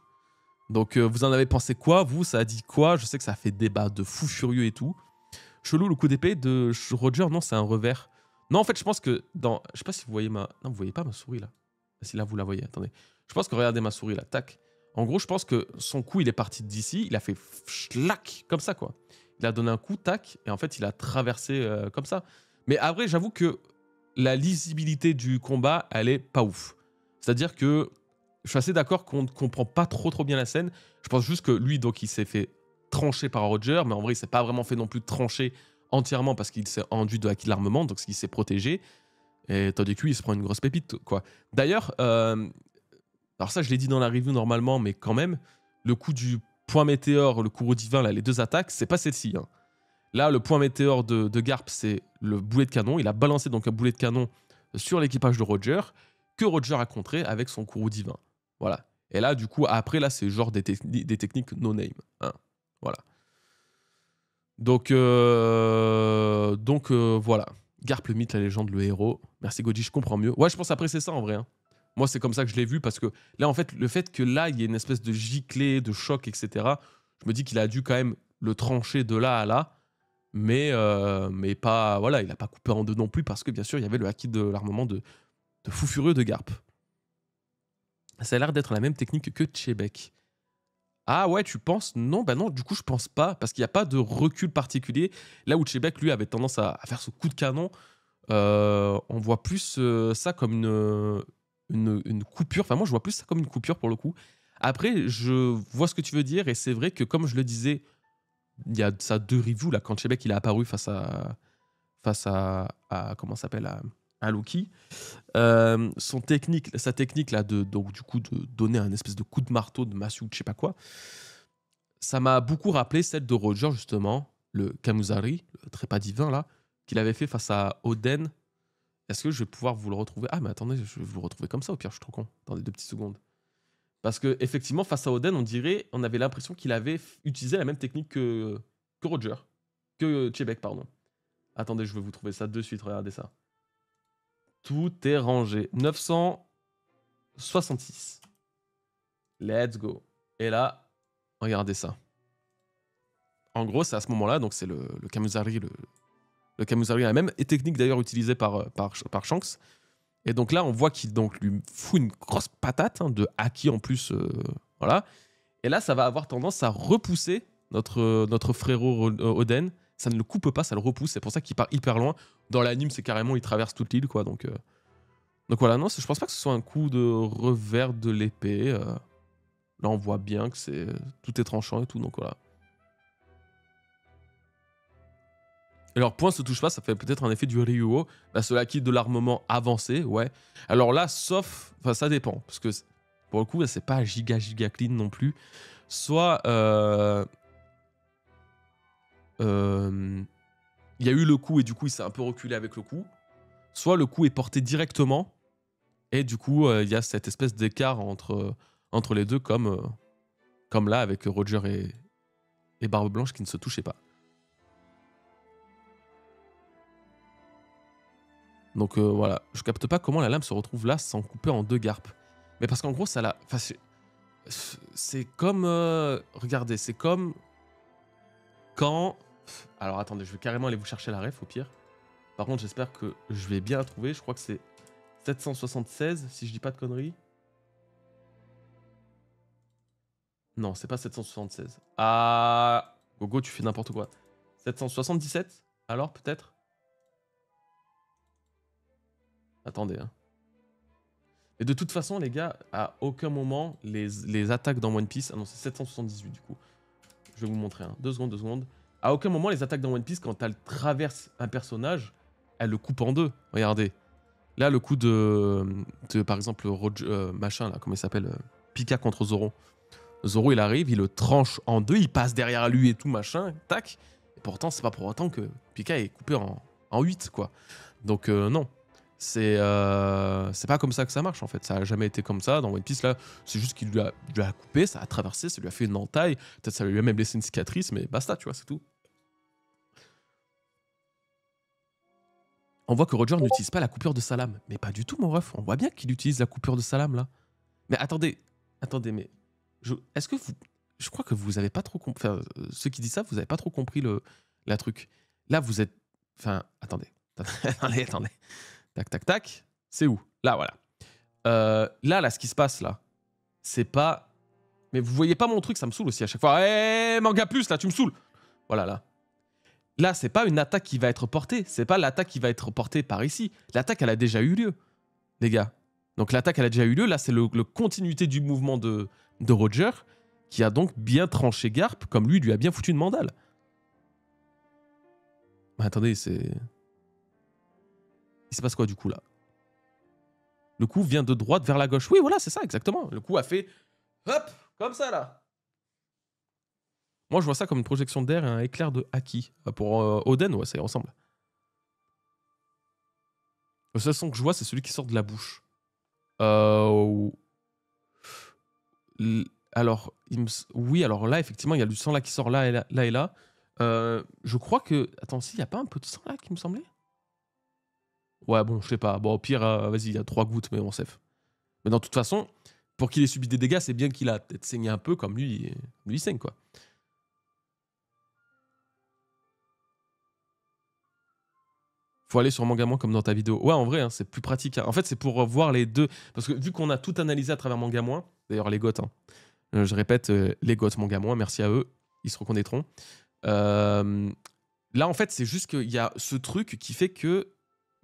Donc vous en avez pensé quoi? Vous, ça a dit quoi? Je sais que ça a fait débat de fou furieux et tout. Chelou, le coup d'épée de Roger, non, c'est un revers. Non, en fait, je pense que dans... Je sais pas si vous voyez ma... Non, vous voyez pas ma souris, là. Si là, vous la voyez, attendez. Je pense que, regardez ma souris, là, tac. En gros, je pense que son coup, il est parti d'ici, il a fait schlac, comme ça, quoi. Il a donné un coup, tac, et en fait, il a traversé comme ça. Mais après, j'avoue que la lisibilité du combat, elle est pas ouf. C'est-à-dire que je suis assez d'accord qu'on ne comprend pas trop bien la scène. Je pense juste que lui, donc, il s'est fait trancher par Roger, mais en vrai, il s'est pas vraiment fait non plus trancher entièrement parce qu'il s'est enduit de haki de l'armement, donc il s'est protégé. Et tandis que lui, il se prend une grosse pépite, quoi. D'ailleurs, alors ça, je l'ai dit dans la review normalement, mais quand même, le coup du point météore, le courroux divin, là, les deux attaques, c'est pas celle-ci. Hein. Là, le point météore de Garp, c'est le boulet de canon. Il a balancé donc un boulet de canon sur l'équipage de Roger, que Roger a contré avec son courroux divin. Voilà. Et là, du coup, après, là, c'est genre des techniques no-name. Hein. Voilà. Donc voilà. Garp le mythe, la légende, le héros. Merci Goji, je comprends mieux. Ouais, je pense après c'est ça en vrai. Hein. Moi, c'est comme ça que je l'ai vu parce que là, en fait, le fait que là, il y ait une espèce de giclée, de choc, etc., je me dis qu'il a dû quand même le trancher de là à là. Mais pas... Voilà, il n'a pas coupé en deux non plus parce que, bien sûr, il y avait le haki de l'armement de fou furieux de Garp. Ça a l'air d'être la même technique que Chebek. Ah ouais, tu penses? Non, bah non, du coup, je pense pas, parce qu'il n'y a pas de recul particulier. Là où Chebek, lui, avait tendance à faire ce coup de canon, on voit plus ça comme une coupure. Enfin, moi, je vois plus ça comme une coupure, pour le coup. Après, je vois ce que tu veux dire, et c'est vrai que, comme je le disais, il y a ça deux reviews, là, quand Chebek, il est apparu face à comment ça s'appelle, à Loki. Sa technique là donc du coup de donner un espèce de coup de marteau de massue de je sais pas quoi, ça m'a beaucoup rappelé celle de Roger justement, le Kamuzari, le trépas divin là, qu'il avait fait face à Oden. Est-ce que je vais pouvoir vous le retrouver? Ah mais attendez, je vais vous le retrouver comme ça au pire, je suis trop con. Attendez 2 petites secondes. Parce que effectivement face à Oden, on avait l'impression qu'il avait utilisé la même technique que Roger, que Chebek pardon. Attendez, je vais vous trouver ça de suite, regardez ça. Tout est rangé. 966. Let's go. Et là, regardez ça. En gros, c'est à ce moment-là, donc c'est le Kamuzari, le Kamuzari, la même technique d'ailleurs utilisée par Shanks. Et donc là, on voit qu'il donc lui fout une grosse patate hein, de haki en plus, voilà. Et là, ça va avoir tendance à repousser notre frérot Oden. Ça ne le coupe pas, ça le repousse. C'est pour ça qu'il part hyper loin. Dans l'anime, c'est carrément, il traverse toute l'île, quoi. Donc voilà, non, je pense pas que ce soit un coup de revers de l'épée. Là, on voit bien que tout est tranchant et tout, donc voilà. Et leur point se touche pas, ça fait peut-être un effet du Ryuo. Bah, cela qui de l'armement avancé, ouais. Alors là, sauf... Enfin, ça dépend, parce que pour le coup, c'est pas giga clean non plus. Soit... il y a eu le coup et du coup, il s'est un peu reculé avec le coup. Soit le coup est porté directement et du coup, il y a cette espèce d'écart entre les deux, comme là avec Roger et Barbe Blanche qui ne se touchaient pas. Donc voilà, je capte pas comment la lame se retrouve là sans couper en 2 garpes. Mais parce qu'en gros, ça l'a... Enfin, c'est comme... regardez, c'est comme quand... Alors attendez, je vais carrément aller vous chercher la ref au pire. Par contre, j'espère que je vais bien la trouver. Je crois que c'est 776, si je dis pas de conneries. Non, c'est pas 776. Ah, Gogo, tu fais n'importe quoi. 777 alors, peut-être? Attendez, hein. Et de toute façon, les gars, à aucun moment, les attaques dans One Piece... Ah non, c'est 778, du coup. Je vais vous montrer, hein. 2 secondes, 2 secondes. À aucun moment, les attaques dans One Piece, quand elles traversent un personnage, elles le coupent en deux. Regardez. Là, le coup de par exemple, Roger, machin, là, comment il s'appelle Pika contre Zoro. Zoro, il arrive, il le tranche en deux, il passe derrière lui et tout, machin, tac. Et pourtant, c'est pas pour autant que Pika est coupé en 8, quoi. Donc, non. C'est pas comme ça que ça marche, en fait. Ça a jamais été comme ça. Dans One Piece, là, c'est juste qu'il lui a coupé, ça a traversé, ça lui a fait une entaille. Peut-être ça lui a même laissé une cicatrice, mais basta, tu vois, c'est tout. On voit que Roger n'utilise pas la coupure de Salam. Mais pas du tout, mon ref. On voit bien qu'il utilise la coupure de Salam, là. Mais attendez, mais... Est-ce que vous... Je crois que vous avez pas trop compris... Enfin, ceux qui disent ça, vous avez pas trop compris la truc. Là, vous êtes... Enfin, attendez. Attendez. Tac, tac, tac. C'est où? Là, voilà. Là, ce qui se passe, là, c'est pas... Mais vous voyez pas mon truc, ça me saoule aussi à chaque fois. Eh, manga plus, là, tu me saoules. Voilà, là. Là, c'est pas une attaque qui va être portée. C'est pas l'attaque qui va être portée par ici. L'attaque, elle a déjà eu lieu, les gars. Donc l'attaque, elle a déjà eu lieu. Là, c'est le continuité du mouvement de Roger, qui a donc bien tranché Garp, comme lui a bien foutu une mandale. Mais attendez, c'est... Il se passe quoi, du coup, là? Le coup vient de droite vers la gauche. Oui, voilà, c'est ça, exactement. Le coup a fait... Hop, comme ça, là. Moi, je vois ça comme une projection d'air et un éclair de Haki. Pour Oden, ouais, ça y ressemble. Le seul son que je vois, c'est celui qui sort de la bouche. Alors, oui, alors là, effectivement, il y a du sang là qui sort là et là, là et là. Je crois que... Attends, s'il n'y a pas un peu de sang là qui me semblait? Ouais, bon, je sais pas. Bon, au pire, vas-y, il y a 3 gouttes, mais on safe. Mais de toute façon, pour qu'il ait subi des dégâts, c'est bien qu'il a peut-être saigné un peu comme lui il saigne, quoi. Faut aller sur Mangamon comme dans ta vidéo. Ouais, en vrai, hein, c'est plus pratique. Hein. En fait, c'est pour voir les deux. Parce que vu qu'on a tout analysé à travers Mangamon, d'ailleurs, les goths, hein, je répète, les goths Mangamon, merci à eux, ils se reconnaîtront. Là, en fait, c'est juste qu'il y a ce truc qui fait que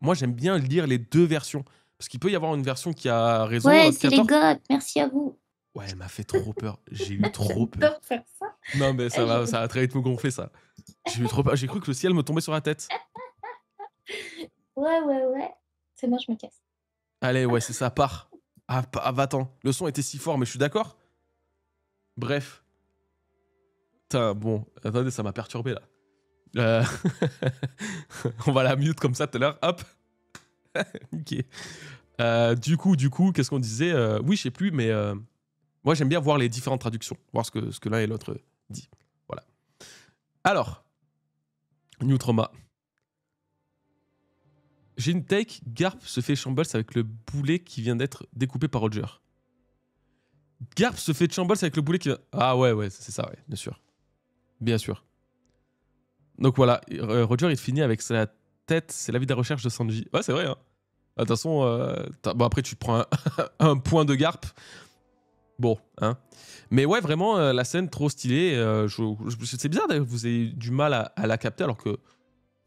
moi, j'aime bien lire les deux versions. Parce qu'il peut y avoir une version qui a raison. Ouais, c'est les goths, merci à vous. Ouais, elle m'a fait trop peur. J'ai eu trop peur. Faire ça. Non, mais ça va très vite me gonfler, ça. J'ai eu trop peur. J'ai cru que le ciel me tombait sur la tête. Ouais. C'est bon, je me casse. Allez, ouais, c'est ça, part. Ah, va-t'en. Le son était si fort, mais je suis d'accord. Bref. Putain, bon, attendez, ça m'a perturbé, là. On va la mute comme ça tout à l'heure. Hop. Ok. Du coup, qu'est-ce qu'on disait? Oui, je sais plus, mais moi, j'aime bien voir les différentes traductions. Voir ce que l'un et l'autre dit. Voilà. Alors, New Trauma. J'ai une take, Garp se fait Shambles avec le boulet qui vient d'être découpé par Roger. Garp se fait Shambles avec le boulet qui vient... Ah ouais, c'est ça, ouais, bien sûr. Bien sûr. Donc voilà, Roger, il finit avec sa tête, c'est la vie de la recherche de Sanji. Ouais, c'est vrai, hein. De toute façon, bon, après, tu te prends un point de Garp. Bon, hein. Mais ouais, vraiment, la scène, trop stylée. C'est bizarre, d'ailleurs, que vous ayez du mal à la capter, alors que...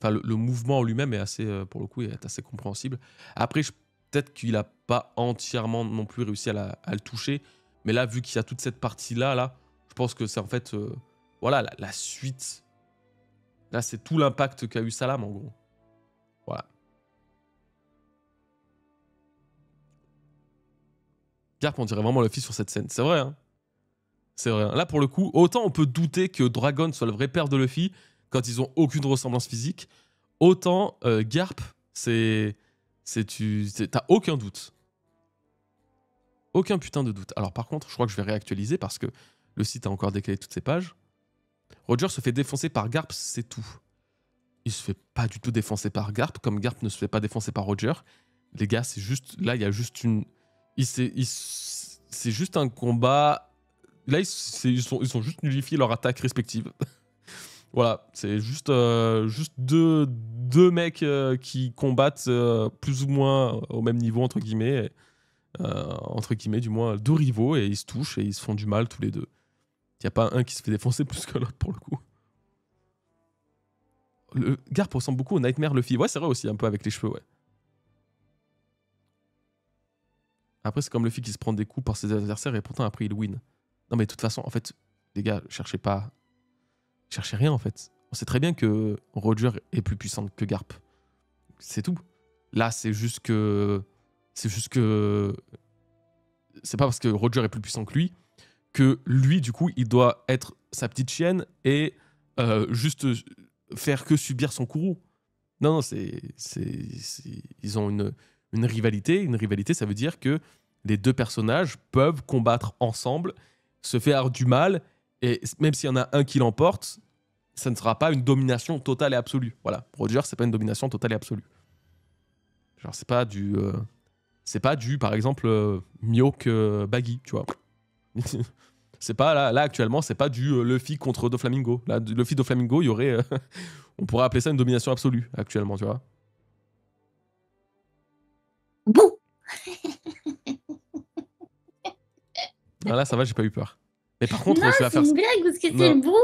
Enfin, le mouvement en lui-même est assez, pour le coup, est assez compréhensible. Après, peut-être qu'il n'a pas entièrement non plus réussi à le toucher. Mais là, vu qu'il y a toute cette partie-là, je pense que c'est en fait, voilà, la suite. Là, c'est tout l'impact qu'a eu Salam, en gros. Voilà. Garp, on dirait vraiment Luffy sur cette scène. C'est vrai, hein. C'est vrai. Hein. Là, pour le coup, autant on peut douter que Dragon soit le vrai père de Luffy quand ils ont aucune ressemblance physique, autant Garp, t'as aucun doute. Aucun putain de doute. Alors par contre, je crois que je vais réactualiser parce que le site a encore décalé toutes ses pages. Roger se fait défoncer par Garp, c'est tout. Il se fait pas du tout défoncer par Garp, comme Garp ne se fait pas défoncer par Roger. Les gars, c'est juste... Là, il y a juste une... C'est juste un combat... Là, ils ont juste nullifié leur attaque respective. Voilà, c'est juste deux mecs qui combattent plus ou moins au même niveau, entre guillemets, du moins, deux rivaux, et ils se touchent et ils se font du mal tous les deux. Il n'y a pas un qui se fait défoncer plus que l'autre pour le coup. Le Garp ressemble beaucoup au Nightmare Luffy. Ouais, c'est vrai aussi, un peu avec les cheveux, ouais. Après, c'est comme Luffy qui se prend des coups par ses adversaires et pourtant après il win. Non, mais de toute façon, en fait, les gars, cherchez pas. Cherchez rien en fait. On sait très bien que Roger est plus puissant que Garp. C'est tout. Là, c'est juste que. C'est juste que. C'est pas parce que Roger est plus puissant que lui, du coup, il doit être sa petite chienne et juste faire que subir son courroux. Non, non, ils ont une rivalité. Une rivalité, ça veut dire que les deux personnages peuvent combattre ensemble, se faire du mal, et même s'il y en a un qui l'emporte, ça ne sera pas une domination totale et absolue. Voilà, Roger, c'est pas une domination totale et absolue. Genre, c'est pas du, par exemple, Mihawk Baggy, tu vois. C'est pas là actuellement, c'est pas du Luffy contre Doflamingo. Là, Luffy Doflamingo, il y aurait, on pourrait appeler ça une domination absolue actuellement, tu vois. Bouh. Ah, là, ça va, j'ai pas eu peur. Mais par contre, Non, tu vas c'est faire. une blague parce que c'est Non, le bout.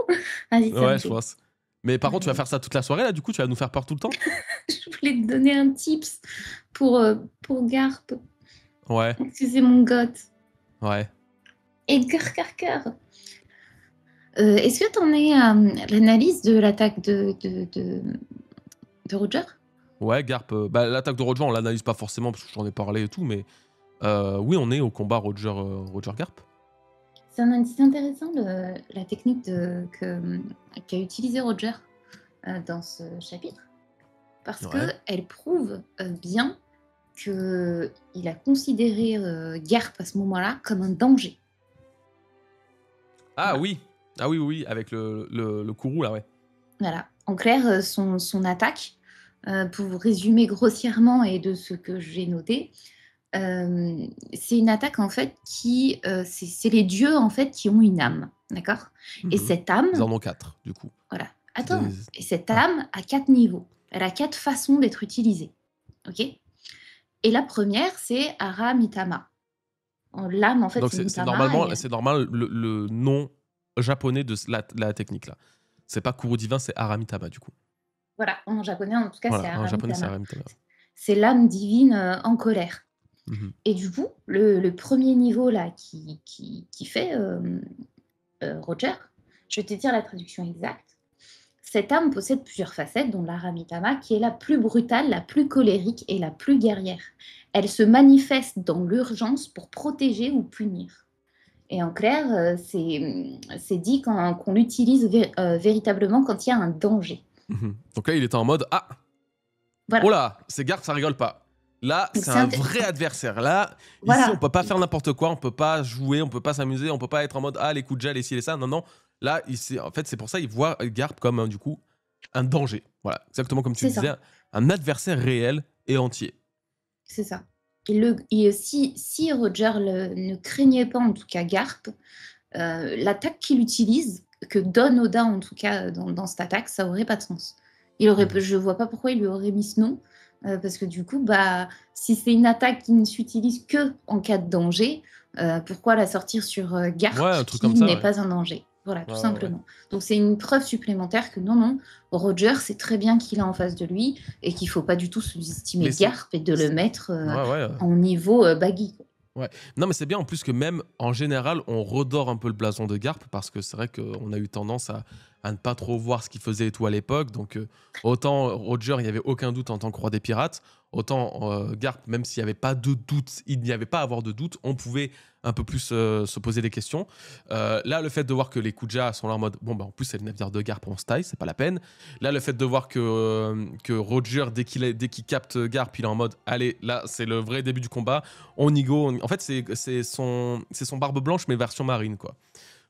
Vas-y, ça ouais, me je fait. pense. Mais par contre, tu vas faire ça toute la soirée là, du coup, tu vas nous faire peur tout le temps. Je voulais te donner un tips pour Garp, Ouais, parce que c'est mon goth. ouais. Edgar Carker. Est-ce que tu en es à l'analyse de l'attaque de Roger? Ouais, Garp. Bah, l'attaque de Roger, on l'analyse pas forcément parce que j'en ai parlé et tout, mais oui, on est au combat Roger Garp. C'est intéressant la technique qu'a utilisé Roger dans ce chapitre, parce Ouais. qu'elle prouve bien qu'il a considéré Garp à ce moment-là comme un danger. Ah Voilà. oui. Ah oui, oui, avec le courroux là, ouais. Voilà. En clair, son attaque, pour vous résumer grossièrement et de ce que j'ai noté, c'est une attaque en fait c'est les dieux en fait qui ont une âme, d'accord? Et cette Ils âme, en ont 4, du coup. voilà. C'est Attends, des- et cette Ah, âme a 4 niveaux. Elle a 4 façons d'être utilisée, ok? Et la première, c'est Ara Mitama. L'âme, en fait, donc c'est c'est Mitama. normalement, c'est normal le nom japonais de la technique là. C'est pas Kuro divin, c'est Aramitama du coup. Voilà, en japonais, en tout cas, c'est Voilà, en Ara japonais c'est Mitama. Aramitama. C'est l'âme divine en colère. Mhm. Et du coup, le premier niveau là qui fait Roger, je vais te dire la traduction exacte. Cette âme possède plusieurs facettes, dont l'Aramitama, qui est la plus brutale, la plus colérique et la plus guerrière. Elle se manifeste dans l'urgence pour protéger ou punir. Et en clair, c'est dit qu'on l'utilise véritablement quand il y a un danger. Mhm. Donc là il était en mode ah, Voilà. oh là, c'est Garp, ça rigole pas. Là, Donc c'est un vrai adversaire. Là, ici, on voilà. peut pas faire n'importe quoi, on peut pas jouer, on peut pas s'amuser, on peut pas être en mode ah les coups de gel et ci et ça. Non, non. Là, en fait, c'est pour ça il voit Garp comme du coup un danger. Voilà, exactement comme tu C'est le disais, ça. un adversaire réel et entier. C'est ça. Si Roger ne craignait pas, en tout cas Garp, l'attaque qu'il utilise, que donne Oda en tout cas dans cette attaque, ça aurait pas de sens. Je vois pas pourquoi il lui aurait mis ce nom, parce que du coup, bah, si c'est une attaque qui ne s'utilise que en cas de danger, pourquoi la sortir sur Garp Ouais, un truc qui comme ça, n'est ouais. pas un danger? Voilà, tout Ouais, ouais, ouais. simplement. Donc c'est une preuve supplémentaire que non, Roger sait très bien qu'il a en face de lui et qu'il faut pas du tout sous-estimer Mais c'est. Garp et de le mettre Ouais, ouais. en niveau baggy, quoi. Ouais. Non, mais c'est bien en plus que même en général, on redore un peu le blason de Garp parce que c'est vrai qu'on a eu tendance à ne pas trop voir ce qu'il faisait et tout à l'époque. Donc, autant Roger, il n'y avait aucun doute en tant que roi des pirates, autant Garp, même s'il n'y avait pas de doute, il n'y avait pas à avoir de doute, on pouvait un peu plus se poser des questions. Là, le fait de voir que les Kuja sont là en mode bon, bah en plus, c'est le navire de Garp, on se taille, c'est pas la peine. Là, le fait de voir que Roger, dès qu'il capte Garp, il est en mode allez, là, c'est le vrai début du combat. On y go. En fait, c'est son barbe blanche, mais version marine, quoi.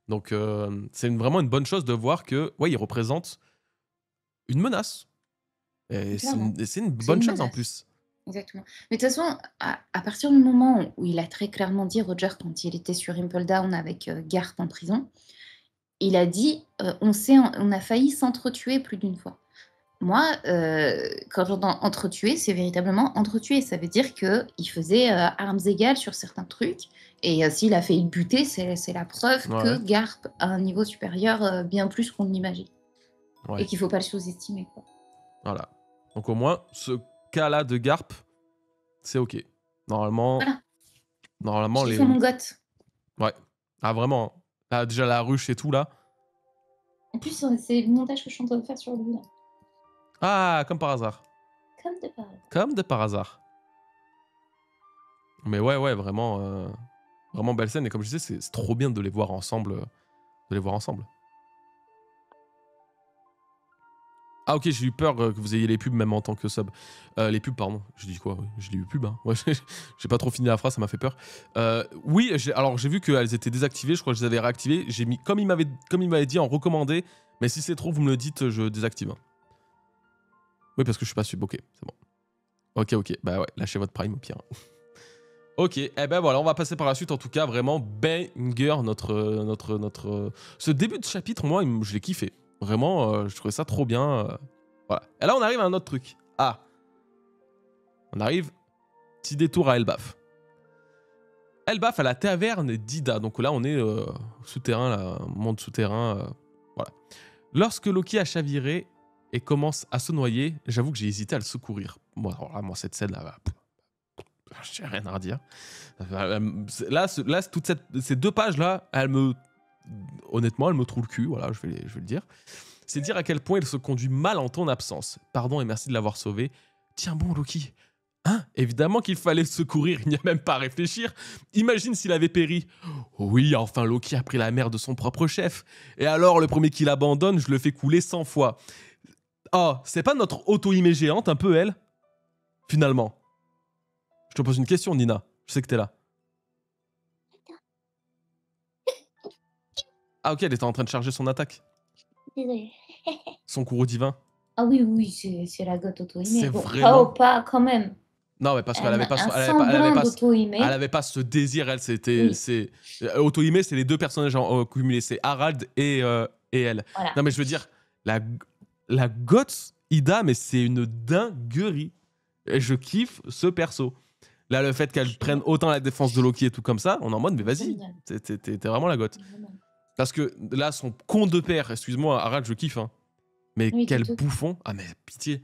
Donc, c'est vraiment une bonne chose de voir que, ouais, il représente une menace. Et Clairement. c'est une C'est bonne une chose en menace. plus. Exactement. Mais de toute façon, à partir du moment où il a très clairement dit, Roger, quand il était sur Impel Down avec Garp en prison, Il a dit, on a failli s'entretuer plus d'une fois. Moi, quand j'entends entretuer, c'est véritablement entretuer. Ça veut dire qu'il faisait armes égales sur certains trucs. Et s'il a failli le buter, c'est la preuve Ouais, que Garp a un niveau supérieur bien plus qu'on ne l'imagine. Et ouais, qu'il ne faut pas le sous-estimer, quoi. voilà. Donc au moins, ce cas-là de Garp, c'est ok. Normalement, Voilà, normalement je l'ai fait mon goth. Ouais. Ah vraiment, hein. Ah, déjà la ruche et tout là. En plus, c'est le montage que je suis en train de faire sur lui, là. Ah, comme par hasard. Comme de par hasard. Comme de par hasard. Mais ouais, vraiment, vraiment belle scène. Et comme je disais, c'est trop bien de les voir ensemble. De les voir ensemble. Ah ok, j'ai eu peur que vous ayez les pubs même en tant que sub. Les pubs, pardon. Je dis quoi? Oui, j'ai eu pub. Hein. Ouais, j'ai pas trop fini la phrase, ça m'a fait peur. Oui, alors j'ai vu qu'elles étaient désactivées. Je crois que je les avais réactivées. J'ai mis comme il m'avait dit en recommandé. Mais si c'est trop, vous me le dites, je désactive. Hein. Oui, parce que je suis pas sub. Ok, c'est bon. Ok. Bah ouais, lâchez votre prime au pire. Ok, eh ben voilà, on va passer par la suite. En tout cas, vraiment banger ce début de chapitre. Moi, je l'ai kiffé. Vraiment, je trouvais ça trop bien. Voilà. Et là, on arrive à un autre truc. Ah, on arrive. Petit détour à Elbaf. Elbaf à la taverne d'Ida. Donc là, on est souterrain, là, monde souterrain. Voilà. Lorsque Loki a chaviré et commence à se noyer, j'avoue que j'ai hésité à le secourir. Moi, alors là, moi cette scène-là, j'ai rien à redire. Là toutes ces 2 pages-là, honnêtement, elles me trouvent le cul, voilà, je vais le dire. C'est dire à quel point il se conduit mal en ton absence. Pardon et merci de l'avoir sauvé. Tiens bon, Loki. Hein? Évidemment qu'il fallait le secourir, il n'y a même pas à réfléchir. Imagine s'il avait péri. Oui, enfin, Loki a pris la mère de son propre chef. Et alors, le premier qui l'abandonne, je le fais couler 100 fois. Oh, c'est pas notre auto-imée géante, un peu, elle? Finalement. Je te pose une question, Nina. Je sais que t'es là. Ah ok, elle était en train de charger son attaque. Désolée. Son courroux divin. Ah oui, c'est la goth auto-aimée. C'est Bon, vraiment... pas quand même. Non, mais parce qu'elle avait pas, Un elle semblant d'auto-aimée. avait pas ce désir. Elle, c'était, Oui. c'est auto-aimé, c'est les 2 personnages cumulés, c'est Harald et elle. Voilà. Non, mais je veux dire, la goth Ida, mais c'est une dinguerie. Et je kiffe ce perso. Là, le fait qu'elle prenne autant la défense de Loki et tout comme ça, on est en mode, mais vas-y, t'es vraiment la goth. Parce que là, son con de père, excuse-moi, Harald, je kiffe, hein. Mais Oui, quel tout. bouffon. Ah, mais pitié.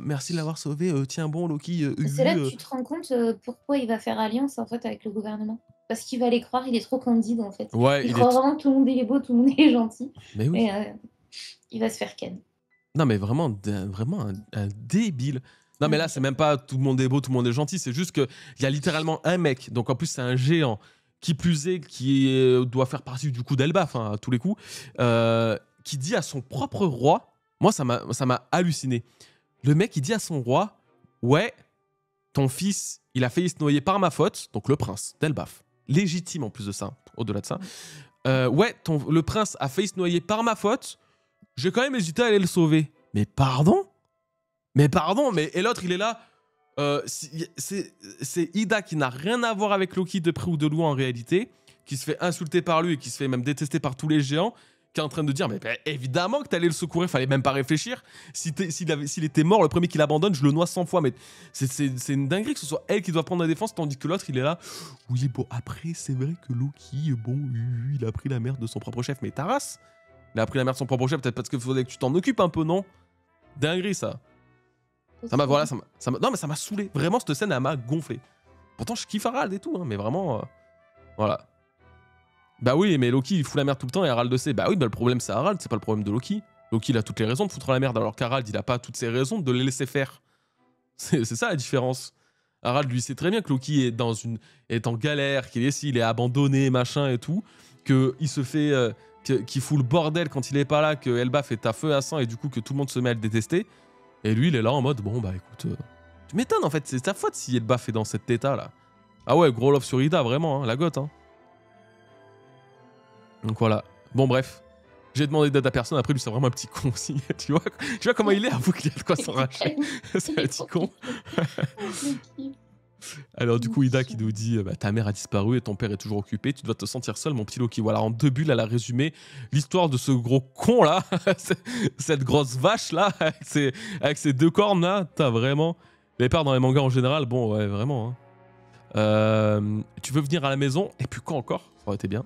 Merci de l'avoir sauvé. Tiens bon, Loki. C'est là que tu te rends compte pourquoi il va faire alliance en fait avec le gouvernement. Parce qu'il va les croire, il est trop candide en fait. Ouais, il croit vraiment que tout le monde est beau, tout le monde est gentil. Mais oui. Et il va se faire ken. Non, mais vraiment un débile. Non, mais là, c'est même pas tout le monde est beau, tout le monde est gentil. C'est juste qu'il y a littéralement un mec. Donc en plus, c'est un géant. Qui plus est, doit faire partie du coup d'Elbaf, hein, à tous les coups. Qui dit à son propre roi. Moi, ça m'a halluciné. Le mec, il dit à son roi, ouais, ton fils, il a failli se noyer par ma faute, donc le prince d'Elbaf, légitime en plus de ça, au-delà de ça. Ouais, le prince a failli se noyer par ma faute, j'ai quand même hésité à aller le sauver. Mais pardon? Et l'autre, il est là. C'est Ida qui n'a rien à voir avec Loki de près ou de loin en réalité, qui se fait insulter par lui et qui se fait même détester par tous les géants, qui est en train de dire mais évidemment que t'allais le secourir, fallait même pas réfléchir. S'il était mort, le premier qui l'abandonne, je le noie 100 fois. Mais c'est une dinguerie que ce soit elle qui doit prendre la défense, tandis que l'autre il est là. Oui, bon, après, c'est vrai que Loki, bon, il a pris la merde de son propre chef, mais ta race, il a pris la merde de son propre chef, peut-être parce qu'il faudrait que tu t'en occupes un peu, non? Dinguerie ça. Voilà, non, mais ça m'a saoulé. Vraiment, cette scène, elle m'a gonflé. Pourtant, je kiffe Harald et tout, hein, mais vraiment, voilà. Bah oui, mais Loki, il fout la merde tout le temps et Harald le sait. Bah oui, bah le problème, c'est Harald, c'est pas le problème de Loki. Loki, il a toutes les raisons de foutre la merde, alors qu'Harald, il a pas toutes ses raisons de les laisser faire. C'est ça la différence. Harald, lui, sait très bien que Loki est en galère, qu'il est abandonné, machin et tout, qu'il se fait... qu'il fout le bordel quand il est pas là, que Elbaf est à feu à sang et du coup que tout le monde se met à le détester. Et lui, il est là en mode, bon, bah écoute, tu m'étonnes en fait, c'est ta faute si Elbaf est dans cet état là. Ah ouais, gros love sur Ida, vraiment, hein, la goth. Hein. Donc voilà. Bon, bref. J'ai demandé d'aide à personne, après lui, c'est vraiment un petit con aussi. tu vois comment il est, avoue qu'il y a de quoi s'enracher. C'est un petit con. Alors du coup, Ida qui Ok. nous dit bah, ta mère a disparu et ton père est toujours occupé, tu dois te sentir seul, mon petit Loki. Voilà, en 2 bulles, elle a résumé l'histoire de ce gros con là, cette grosse vache là, avec ses 2 cornes là. T'as vraiment. Les pères dans les mangas en général, bon, ouais, vraiment. Hein. Tu veux venir à la maison? Et puis quand encore? Ça aurait été bien.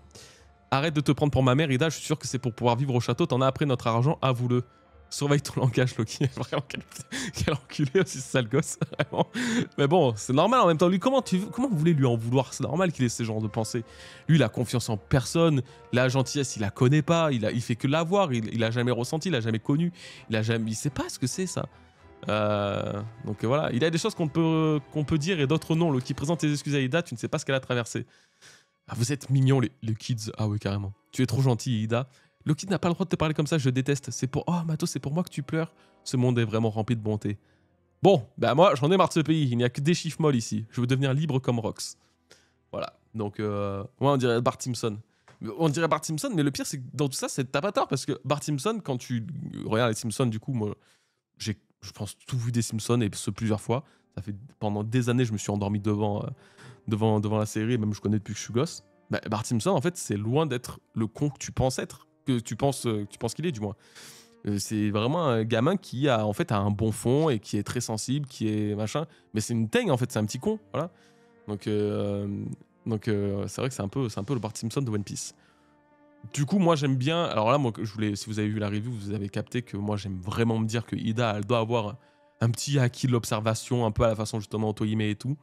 Arrête de te prendre pour ma mère, Ida, je suis sûr que c'est pour pouvoir vivre au château, t'en as après notre argent, avoue-le. Surveille ton langage, Loki. Vraiment, quel enculé aussi, ce sale gosse. Vraiment. Mais bon, c'est normal en même temps. Lui, comment vous voulez lui en vouloir? C'est normal qu'il ait ce genre de pensée. Lui, il a confiance en personne. La gentillesse, il la connaît pas. Il fait que l'avoir. Il a jamais ressenti, il a jamais connu. Il sait pas ce que c'est ça. Donc voilà, il y a des choses qu'on peut dire et d'autres non. Loki présente tes excuses à Ida, tu ne sais pas ce qu'elle a traversé. Ah, vous êtes mignons, les kids. Ah oui, carrément. Tu es trop gentil, Ida. Loki n'a pas le droit de te parler comme ça, je déteste. C'est pour... Oh, Matos, c'est pour moi que tu pleures. Ce monde est vraiment rempli de bonté. Bon, bah moi, j'en ai marre de ce pays. Il n'y a que des chiffres molles ici. Je veux devenir libre comme Rox. Voilà. Donc, ouais, on dirait Bart Simpson. On dirait Bart Simpson, mais le pire, c'est que dans tout ça, t'as pas tort. Parce que Bart Simpson, quand tu regardes les Simpsons, du coup, moi, j'ai, je pense, tout vu des Simpsons et ce plusieurs fois. Ça fait pendant des années, je me suis endormi devant la série, et même je connais depuis que je suis gosse. Bah, Bart Simpson, en fait, c'est loin d'être le con que tu penses être, que tu penses qu'il est, du moins. C'est vraiment un gamin qui a en fait a un bon fond et qui est très sensible, qui est machin. Mais c'est une teigne en fait, c'est un petit con, voilà. Donc, c'est vrai que c'est un peu le Bart Simpson de One Piece. Du coup, moi j'aime bien. Alors là, moi, si vous avez vu la review, vous avez capté que moi j'aime vraiment me dire que Ida, elle doit avoir un petit acquis de l'observation, un peu à la façon justement Otohime et tout,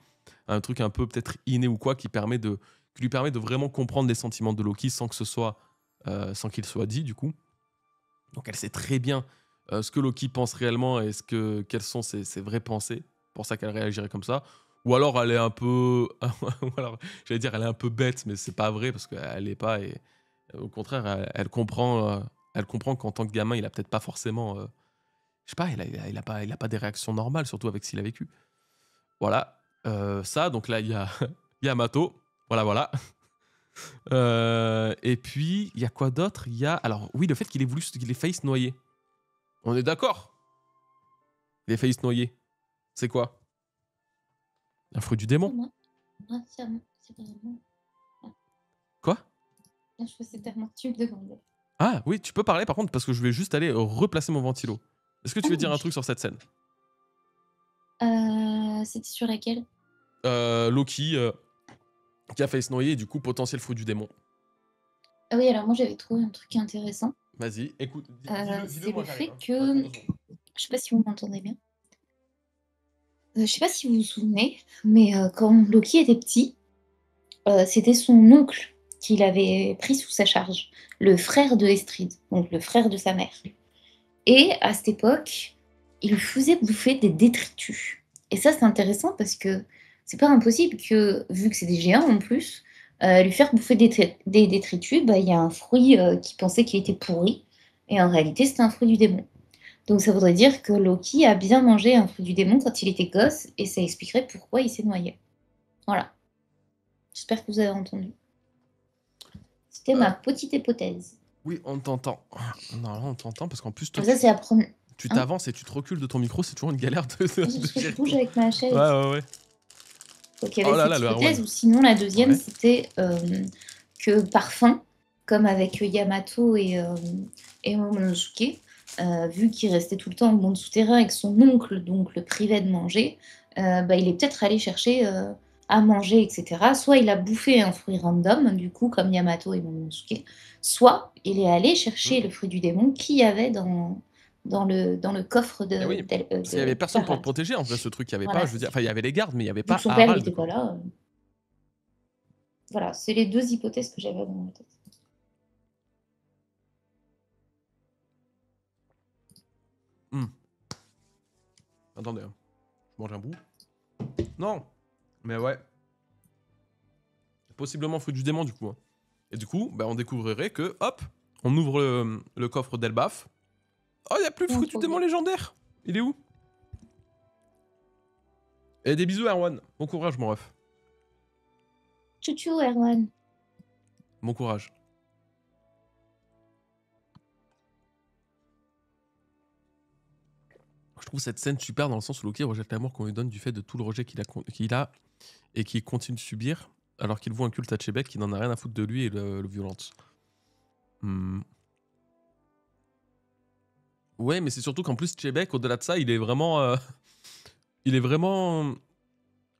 un truc un peu peut-être inné ou quoi, qui lui permet de vraiment comprendre les sentiments de Loki sans qu'il soit dit du coup. Donc elle sait très bien ce que Loki pense réellement et quelles sont ses vraies pensées. Pour ça qu'elle réagirait comme ça. Ou alors elle est un peu, ou alors, j'allais dire elle est un peu bête, mais c'est pas vrai parce qu'elle l'est pas et au contraire elle comprend qu'en tant que gamin il a peut-être pas forcément, je sais pas, il a pas des réactions normales surtout avec ce qu'il a vécu. Voilà. Ça donc là il y a il y a Mato. Voilà voilà. Et puis il y a quoi d'autre? Il y a alors oui le fait qu'il ait failli se noyer. On est d'accord? Il a failli se noyer. C'est quoi? Un fruit du démon? C'est moi. Ah, c'est vraiment. Ah, Quoi? je faisais tellement que tu me demandais. Ah oui, tu peux parler par contre parce que je vais juste aller replacer mon ventilo. Est-ce que Ah tu veux non, dire un truc sur cette scène? c'était sur laquelle? Loki qui a failli se noyer et du coup potentiel fruit du démon. Ah oui, alors moi j'avais trouvé un truc intéressant. Vas-y, écoute, dis-le C'est moi le j'arrive. fait Hein. Attends que, 2 secondes. je sais pas si vous m'entendez bien. Je sais pas si vous vous souvenez, mais quand Loki était petit, c'était son oncle qui l'avait pris sous sa charge, le frère de Estrid, donc le frère de sa mère. Et à cette époque, il lui faisait bouffer des détritus. Et ça, c'est intéressant parce que c'est pas impossible que, vu que c'est des géants en plus, lui faire bouffer des détritus, bah, il y a un fruit qui pensait qu'il était pourri, et en réalité, c'était un fruit du démon. Donc ça voudrait dire que Loki a bien mangé un fruit du démon quand il était gosse, et ça expliquerait pourquoi il s'est noyé. Voilà. J'espère que vous avez entendu. C'était Euh, ma petite hypothèse. oui, on t'entend. Non, là on t'entend parce qu'en plus toi Comme ça, c'est la première. tu Hein? t'avances et tu te recules de ton micro, c'est toujours une galère de Parce que je gérer bouge tout. avec ma Ouais, chaise. ouais, ouais. Donc il y Oh avait là là, cette le hypothèse, Erwan. ou sinon la deuxième, Ouais. c'était que par fin, comme avec Yamato et Momonosuke, vu qu'il restait tout le temps au monde souterrain et que son oncle donc le privait de manger, bah, il est peut-être allé chercher à manger, etc. Soit il a bouffé un fruit random, du coup, comme Yamato et Momonosuke, soit il est allé chercher Hmm. le fruit du démon qu'il y avait dans le coffre Eh oui, parce qu'il y avait personne pour le d'Harald. protéger en vrai ce truc, il y avait pas, Voilà, je veux c'est dire, ça. enfin il y avait les gardes mais il y avait Vu que pas son père Harald n'était quoi. pas là. Voilà, c'est les deux hypothèses que j'avais dans ma tête. Hmm. Attendez, hein. Je mange un bout. Non, mais ouais, possiblement fruit du démon du coup. Hein. Et du coup, bah, on découvrirait que, hop, on ouvre le coffre d'Elbaf. Oh, il n'y a plus le Non, fruit du trop démon bien. légendaire. Il est où? Et des bisous, Erwan. Bon courage, mon ref. Chouchou, Erwan. Bon courage. Je trouve cette scène super dans le sens où Loki rejette l'amour qu'on lui donne du fait de tout le rejet qu'il a et qu'il continue de subir, alors qu'il voue un culte à Chebek qui n'en a rien à foutre de lui et le violente. Hmm. Ouais, mais c'est surtout qu'en plus, Chebek, au-delà de ça, il est vraiment. Il est vraiment.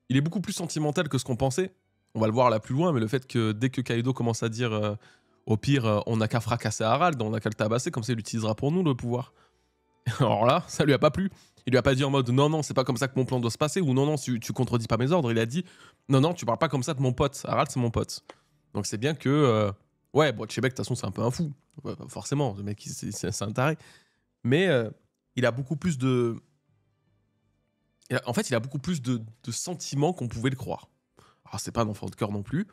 Il est beaucoup plus sentimental que ce qu'on pensait. On va le voir là plus loin, mais le fait que dès que Kaido commence à dire au pire, on n'a qu'à fracasser Harald, on n'a qu'à le tabasser, comme ça il l'utilisera pour nous le pouvoir. Alors là, ça lui a pas plu. Il lui a pas dit en mode non, non, c'est pas comme ça que mon plan doit se passer, ou non, non, tu contredis pas mes ordres. Il a dit non, non, tu parles pas comme ça de mon pote. Harald, c'est mon pote. Donc c'est bien que. Ouais, bon, Chebek, de toute façon, c'est un peu un fou. Ouais, forcément, le mec, c'est un taré. Mais il a beaucoup plus de. En fait, il a beaucoup plus de sentiments qu'on pouvait le croire. Alors, c'est pas un enfant de cœur non plus.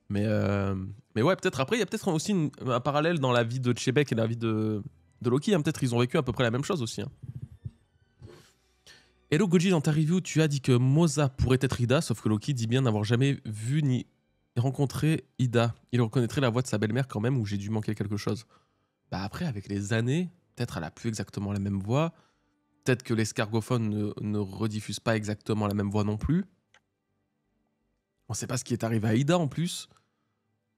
Mais ouais, peut-être après, il y a peut-être aussi un parallèle dans la vie de Chebek et la vie de Loki. Hein. Peut-être ils ont vécu à peu près la même chose aussi. Hein. Hello Goji, dans ta review, tu as dit que Moza pourrait être Ida, sauf que Loki dit bien n'avoir jamais vu ni rencontré Ida. Il reconnaîtrait la voix de sa belle-mère quand même, ou j'ai dû manquer quelque chose. Bah après, avec les années, peut-être elle a plus exactement la même voix. Peut-être que l'escargophone ne rediffuse pas exactement la même voix non plus. On sait pas ce qui est arrivé à Ida en plus.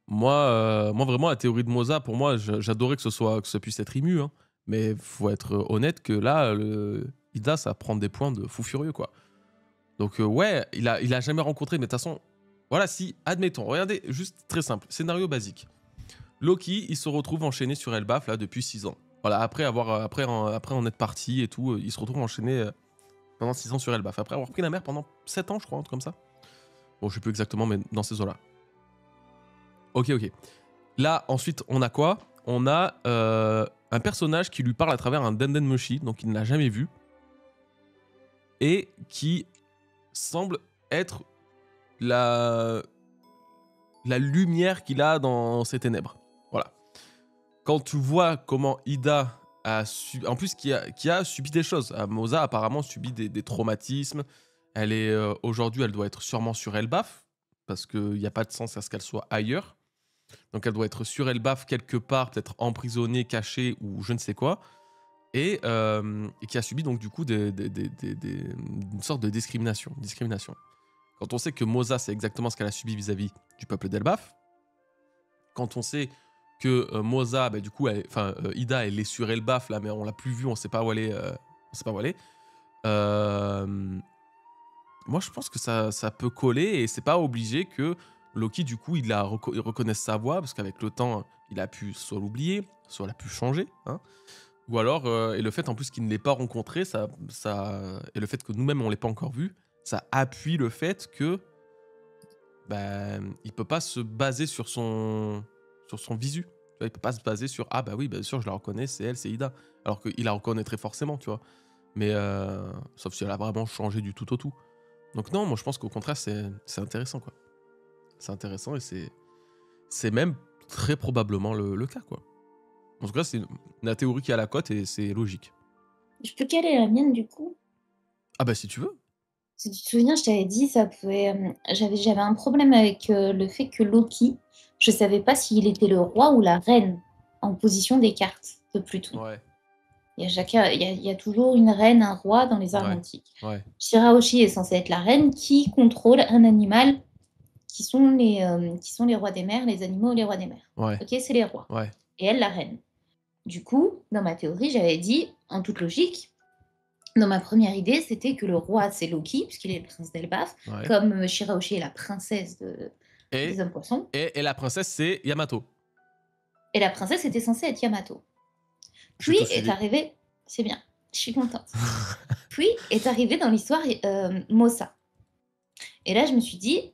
Moi vraiment, la théorie de Moza, pour moi, j'adorais que ça puisse être Imu. Hein. Mais faut être honnête que là, Ida, ça prend des points de fou furieux, quoi. Donc ouais, il a jamais rencontré, mais de toute façon, voilà, si, admettons, regardez, juste très simple, scénario basique. Loki, il se retrouve enchaîné sur Elbaf, là, depuis 6 ans. Voilà, après en être parti et tout, il se retrouve enchaîné pendant 6 ans sur Elbaf. Après avoir pris la mer pendant 7 ans, je crois, un truc comme ça. Bon, je sais plus exactement, mais dans ces eaux-là. Ok. Là, ensuite, on a quoi? On a un personnage qui lui parle à travers un Denden Mushi, donc il ne l'a jamais vu. Et qui semble être la lumière qu'il a dans ses ténèbres. Voilà. Quand tu vois comment Ida a subi... En plus, qui a subi des choses. Moza a apparemment subi des traumatismes. Elle est aujourd'hui, elle doit être sûrement sur Elbaf, parce qu'il n'y a pas de sens à ce qu'elle soit ailleurs. Donc elle doit être sur Elbaf quelque part, peut-être emprisonnée, cachée ou je ne sais quoi. Et qui a subi donc du coup une sorte de discrimination. Quand on sait que Moza, c'est exactement ce qu'elle a subi vis-à-vis du peuple d'Elbaf, quand on sait que Moza, bah, du coup, Ida, elle est sur Elbaf, là, mais on l'a plus vue, on sait pas où elle est. Moi, je pense que ça peut coller et c'est pas obligé que Loki, du coup, il reconnaisse sa voix, parce qu'avec le temps, il a pu soit l'oublier, soit l'a pu changer, hein. Ou alors, et le fait en plus qu'il ne l'ait pas rencontré, et le fait que nous-mêmes on l'ait pas encore vu, ça appuie le fait que il peut pas se baser sur son visu. Tu vois, il peut pas se baser sur ah bah oui, bien sûr, je la reconnais, c'est elle, c'est Ida. Alors qu'il la reconnaîtrait forcément, tu vois. Mais sauf si elle a vraiment changé du tout au tout. Donc non, moi je pense qu'au contraire, c'est intéressant, quoi. C'est intéressant et c'est même très probablement le cas, quoi. En tout cas, c'est la théorie qui est à la cote et c'est logique. Je peux caler la mienne du coup? Ah bah si tu veux. Si tu te souviens, je t'avais dit, ça pouvait. J'avais un problème avec le fait que Loki, je savais pas s'il était le roi ou la reine en position des cartes de Pluton. Ouais. Il y a toujours une reine, un roi dans les arts antiques. Ouais. Shirahoshi est censée être la reine qui contrôle un animal qui sont les rois des mers, les animaux, les rois des mers. Ouais. Ok, c'est les rois. Ouais. Et elle, la reine. Du coup, dans ma théorie, j'avais dit, en toute logique, dans ma première idée, c'était que le roi, c'est Loki, puisqu'il est le prince d'Elbaf, comme Shirahoshi est la princesse des hommes poissons. Et la princesse, c'est Yamato. Et la princesse était censée être Yamato. Puis est arrivé... C'est bien, je suis contente. Puis est arrivé dans l'histoire Mosa. Et là, je me suis dit,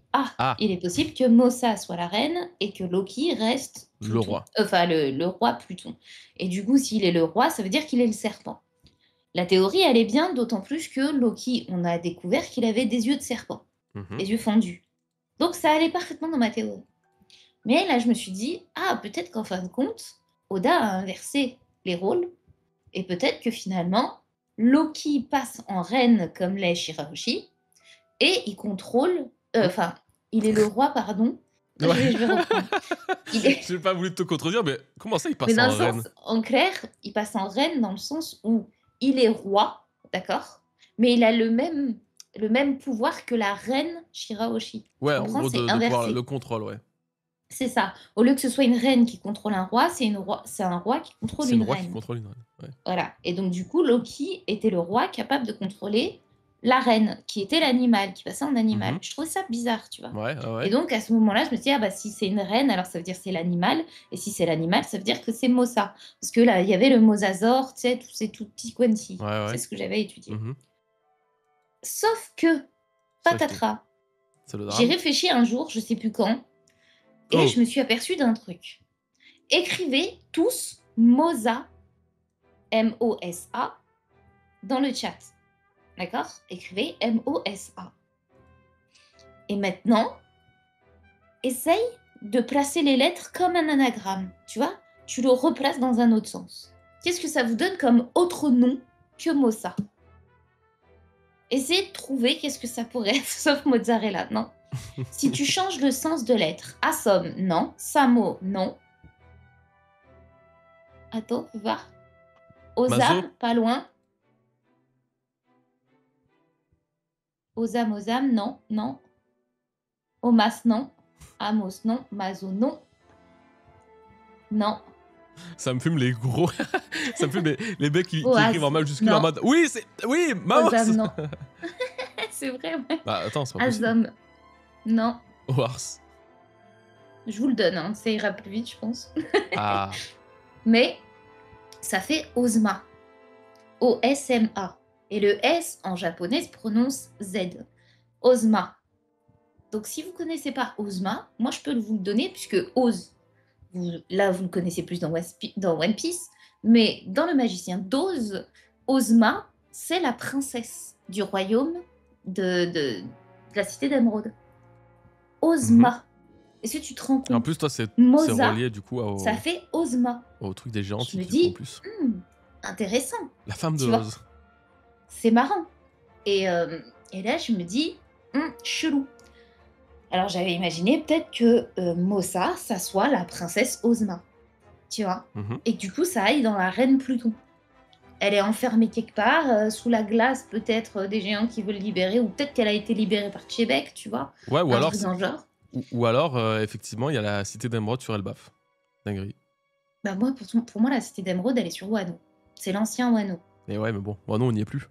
il est possible que Mosa soit la reine et que Loki reste Pluton. Le roi. Enfin, le roi Pluton. Et du coup, s'il est le roi, ça veut dire qu'il est le serpent. La théorie, elle est bien, d'autant plus que Loki, on a découvert qu'il avait des yeux de serpent, des yeux fendus. Donc, ça allait parfaitement dans ma théorie. Mais là, je me suis dit, peut-être qu'en fin de compte, Oda a inversé les rôles. Et peut-être que finalement, Loki passe en reine comme l'est Shirahoshi. Et il contrôle... il est le roi, pardon. Ouais. Je vais reprendre. J'ai pas voulu te contredire, mais comment ça, il passe en reine? En clair, il passe en reine dans le sens où il est roi, d'accord? Mais il a le même pouvoir que la reine Shirahoshi. Tu Ouais, en comprends? gros, C'est de pouvoir le inversé. contrôle, ouais. C'est ça. Au lieu que ce soit une reine qui contrôle un roi, c'est un roi qui contrôle C'est une une roi qui reine. contrôle une reine. Ouais. Voilà. Et donc, du coup, Loki était le roi capable de contrôler la reine, qui était l'animal, qui passait en animal. Mhm. Je trouvais ça bizarre, tu vois. Ouais, ouais, Et ouais. donc, à ce moment-là, je me suis dit, ah bah, si c'est une reine, alors ça veut dire que c'est l'animal. Et si c'est l'animal, ça veut dire que c'est Mossa. Parce que là, il y avait le mosasaure, tu sais, tous ces tout petits Ouais, quanti. C'est ouais. ce que j'avais étudié. Mhm. Sauf que, Sauf que patatras, c'est le j'ai drame. réfléchi un jour, je sais plus quand, et Oh, je me suis aperçue d'un truc. Écrivez tous Mosa, M-O-S-A, dans le chat. D'accord? Écrivez M-O-S-A. Et maintenant, essaye de placer les lettres comme un anagramme. Tu vois? Tu le replaces dans un autre sens. Qu'est-ce que ça vous donne comme autre nom que Mossa? Essayez de trouver qu'est-ce que ça pourrait être, sauf mozzarella, non? Si tu changes le sens de lettres, Assom, non. Samo, non. Attends, fais voir. Mazo. Osam, pas loin. Osam, Osam, non, non. Omas, non. Amos, non. Mazo, non. Non. Ça me fume les gros. Ça me fume les mecs qui écrivent en Oaz, majuscule en non. mode. Oui, c'est. Oui, Osam, Mamos. non. C'est vrai, ouais. Bah, attends, c'est pas possible. Azom, non. Wars. Je vous le donne, hein, ça ira plus vite, je pense. Ah. Mais ça fait Ozma. O-S-M-A. Et le S en japonais se prononce Z. Ozma. Donc si vous connaissez pas Ozma, moi je peux vous le donner puisque Oz, là vous le connaissez plus dans One Piece, mais dans le magicien d'Oz, Ozma, c'est la princesse du royaume de la cité d'Émeraude. Ozma. Est-ce que tu te rends En compte? plus, toi, c'est Mosa, relié du coup ça fait Ozma. au truc des géants Je me antiques, du coup, en dis, plus. intéressant, La femme de tu vois, Oz. c'est marrant. Et là, je me dis, chelou. Alors, j'avais imaginé peut-être que Mossa, ça soit la princesse Ozma, tu vois. Mhm. Et que du coup, ça aille dans la reine Pluton. Elle est enfermée quelque part, sous la glace, peut-être des géants qui veulent libérer, ou peut-être qu'elle a été libérée par Québec, tu vois. Ouais, ou Un alors, truc dans le genre. ou alors effectivement, il y a la cité d'Emeraude sur Elbaf. Dinguerie. Bah moi, pour moi, la cité d'Émeraude, elle est sur Wano. C'est l'ancien Wano. Et ouais, mais bon, non, on n'y est plus.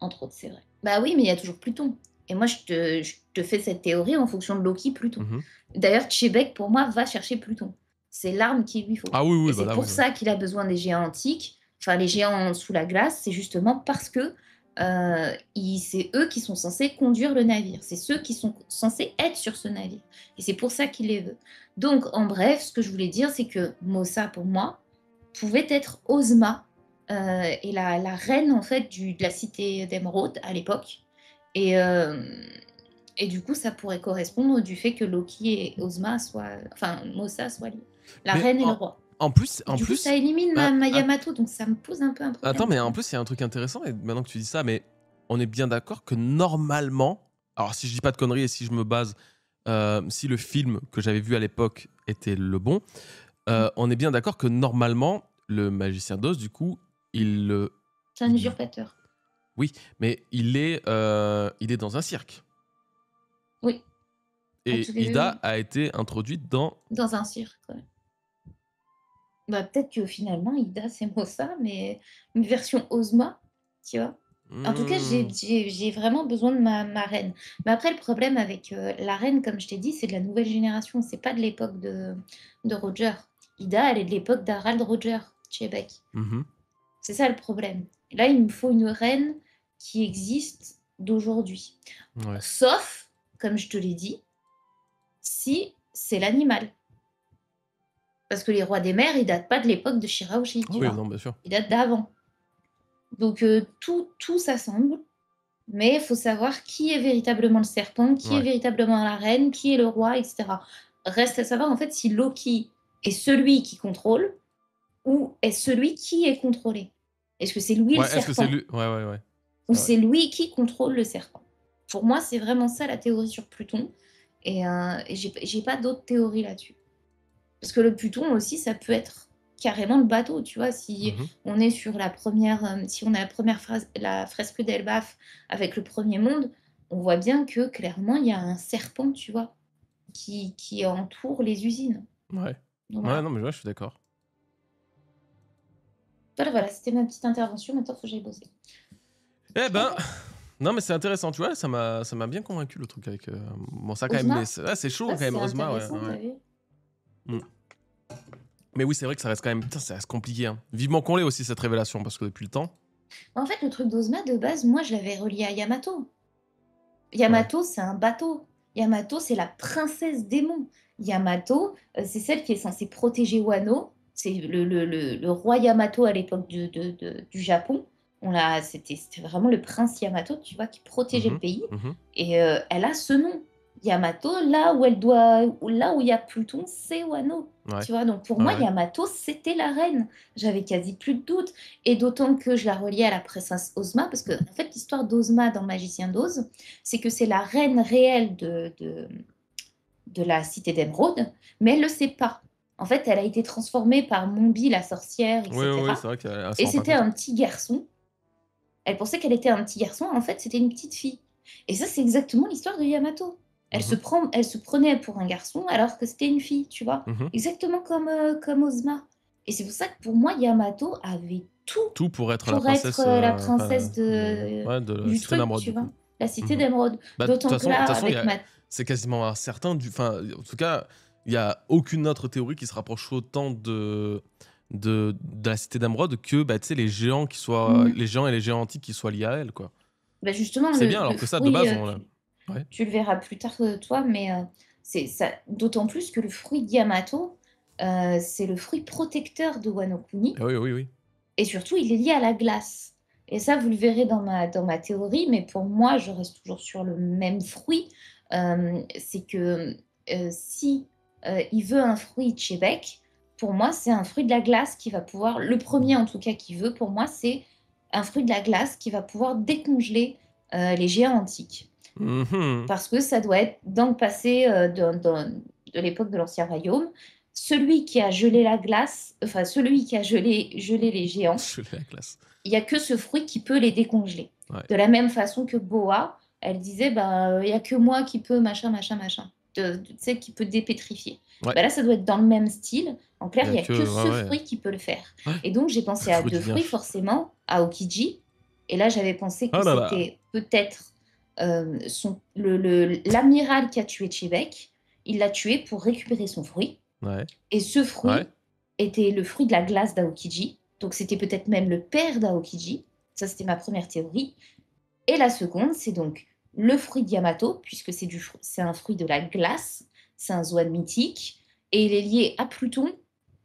Entre autres, c'est vrai. Bah oui, mais il y a toujours Pluton. Et moi, je te fais cette théorie en fonction de Loki, Pluton. Mhm. D'ailleurs, Québec, pour moi, va chercher Pluton. C'est l'arme qu'il lui faut. Ah oui, oui, Et bah c'est là, pour oui. ça qu'il a besoin des géants antiques, enfin les géants sous la glace, c'est justement parce que c'est eux qui sont censés conduire le navire. C'est ceux qui sont censés être sur ce navire. Et c'est pour ça qu'il les veut. Donc, en bref, ce que je voulais dire, c'est que Mossa, pour moi, pouvait être Ozma, et la reine, en fait, de la cité d'Émeraude à l'époque. Et du coup, ça pourrait correspondre du fait que Loki et Ozma soient... Enfin, Mossa soient liés. La Mais reine et le roi. en plus, Et du coup, ça élimine ma Yamato, donc ça me pose un peu un problème. attends, mais en plus, il y a un truc intéressant, et maintenant que tu dis ça, mais on est bien d'accord que normalement, alors si je dis pas de conneries et si je me base, si le film que j'avais vu à l'époque était le bon, on est bien d'accord que normalement, le magicien d'Oz, du coup, C'est un usurpateur. Oui, mais il est dans un cirque. Oui. Et Ida a été introduite dans un cirque, ouais. Bah, peut-être que finalement, Ida, c'est Mossa, mais une version Ozma, tu vois. En tout cas, j'ai vraiment besoin de ma reine. Mais après, le problème avec la reine, comme je t'ai dit, c'est de la nouvelle génération. C'est pas de l'époque de Roger. Ida, elle est de l'époque d'Harald Roger, Québec. C'est ça le problème. Là, il me faut une reine qui existe d'aujourd'hui. Ouais. Sauf, comme je te l'ai dit, si c'est l'animal. Parce que les rois des mers, ils datent pas de l'époque de Shirahoshi, tu vois. Non, bien sûr. Ils datent d'avant. Donc tout s'assemble, mais il faut savoir qui est véritablement le serpent, qui est véritablement la reine, qui est le roi, etc. Reste à savoir en fait si Loki est celui qui contrôle ou est celui qui est contrôlé. Est-ce que c'est lui le serpent? Est-ce que c'est lui? Ouais. Ou c'est lui qui contrôle le serpent? Pour moi, c'est vraiment ça la théorie sur Pluton. Et j'ai pas d'autres théories là-dessus. Parce que le Pluton aussi, ça peut être carrément le bateau, tu vois. Si Mhm. on est sur la première, si on a la première la fresque d'Elbaf avec le premier monde, on voit bien que clairement il y a un serpent, tu vois, qui entoure les usines. Ouais. Donc Ouais, voilà. non, mais ouais, je suis d'accord. Voilà, c'était ma petite intervention. Maintenant, il faut que j'aille bosser. Eh ben, non, mais c'est intéressant, tu vois, ça m'a bien convaincu le truc avec. Bon, ça quand même, Ozma, c'est chaud ouais, quand même, c'est Ozma, ouais. intéressant, t'as vu? Mm. Mais oui, c'est vrai que ça reste quand même, putain, ça reste compliqué. Hein. Vivement qu'on l'ait aussi cette révélation, parce que depuis le temps. En fait, le truc d'Ozma, de base, moi, je l'avais relié à Yamato. Ouais. Yamato, c'est un bateau. Yamato, c'est la princesse démon. Yamato, c'est celle qui est censée protéger Wano. C'est le roi Yamato à l'époque du Japon. C'était vraiment le prince Yamato, tu vois, qui protégeait le Mhm. pays. Mhm. Et elle a ce nom. Yamato, là où il y a Pluton, c'est Wano. Ouais. Tu vois, donc pour moi, Ouais. Yamato, c'était la reine. J'avais quasi plus de doute. Et d'autant que je la reliais à la princesse Ozma, parce que, en fait, l'histoire d'Ozma dans Magicien d'Oz, c'est que c'est la reine réelle de la cité d'Émeraude, mais elle ne le sait pas. En fait, elle a été transformée par Mombi, la sorcière, Oui, oui, oui, etc. c'est vrai qu'elle Et s'en rend pas c'était compte. un petit garçon. Elle pensait qu'elle était un petit garçon, en fait, c'était une petite fille. Et ça, c'est exactement l'histoire de Yamato. Mhm. Elle se prenait pour un garçon alors que c'était une fille, tu vois. Mhm. Exactement comme Ozma. Et c'est pour ça que pour moi, Yamato avait tout Tout pour être la pour être princesse, la princesse ouais, de la du cité truc, d'Emeraude, tu du vois. coup. La cité Mhm. d'Émeraude. Bah, D'autant que de là, toute façon, avec ma... c'est quasiment certain. Enfin, en tout cas, il n'y a aucune autre théorie qui se rapproche autant de la cité d'Emeraude que bah, tu sais, les géants Mhm. les géants et les géants antiques qui soient liés à elle, quoi. Bah, justement, C'est bien, le alors que ça, de fruit, base, on l'a. Ouais. tu le verras plus tard toi, mais c'est ça. D'autant plus que le fruit de Yamato, c'est le fruit protecteur de Wano Kuni. Ah oui, oui, oui. Et surtout, il est lié à la glace. Et ça, vous le verrez dans ma théorie, mais pour moi, je reste toujours sur le même fruit. C'est que si il veut un fruit Chebek, pour moi, c'est un fruit de la glace qui va pouvoir, le premier en tout cas qu'il veut, pour moi, c'est un fruit de la glace qui va pouvoir décongeler les géants antiques. Mhm. Parce que ça doit être dans le passé de l'époque de l'Ancien Royaume. Celui qui a gelé la glace, enfin celui qui a gelé les géants, Je l'ai la classe. il n'y a que ce fruit qui peut les décongeler. Ouais. De la même façon que Boa, elle disait, bah, il n'y a que moi qui peut machin, machin, machin. Tu sais, qui peut dépétrifier. Ouais. Bah là, ça doit être dans le même style. En clair, il n'y a que ouais, ce ouais. fruit qui peut le faire. Ouais. Et donc, j'ai pensé Le à fruit deux du bien. fruits, forcément, à Okiji. Et là, j'avais pensé que Oh là là. c'était peut-être l'amiral qui a tué Chebek. Il l'a tué pour récupérer son fruit. Ouais. Et ce Ouais. fruit était le fruit de la glace d'Aokiji. Donc c'était peut-être même le père d'Aokiji. Ça, c'était ma première théorie. Et la seconde, c'est donc le fruit de Yamato, puisque c'est un fruit de la glace. C'est un Zoan mythique. Et il est lié à Pluton.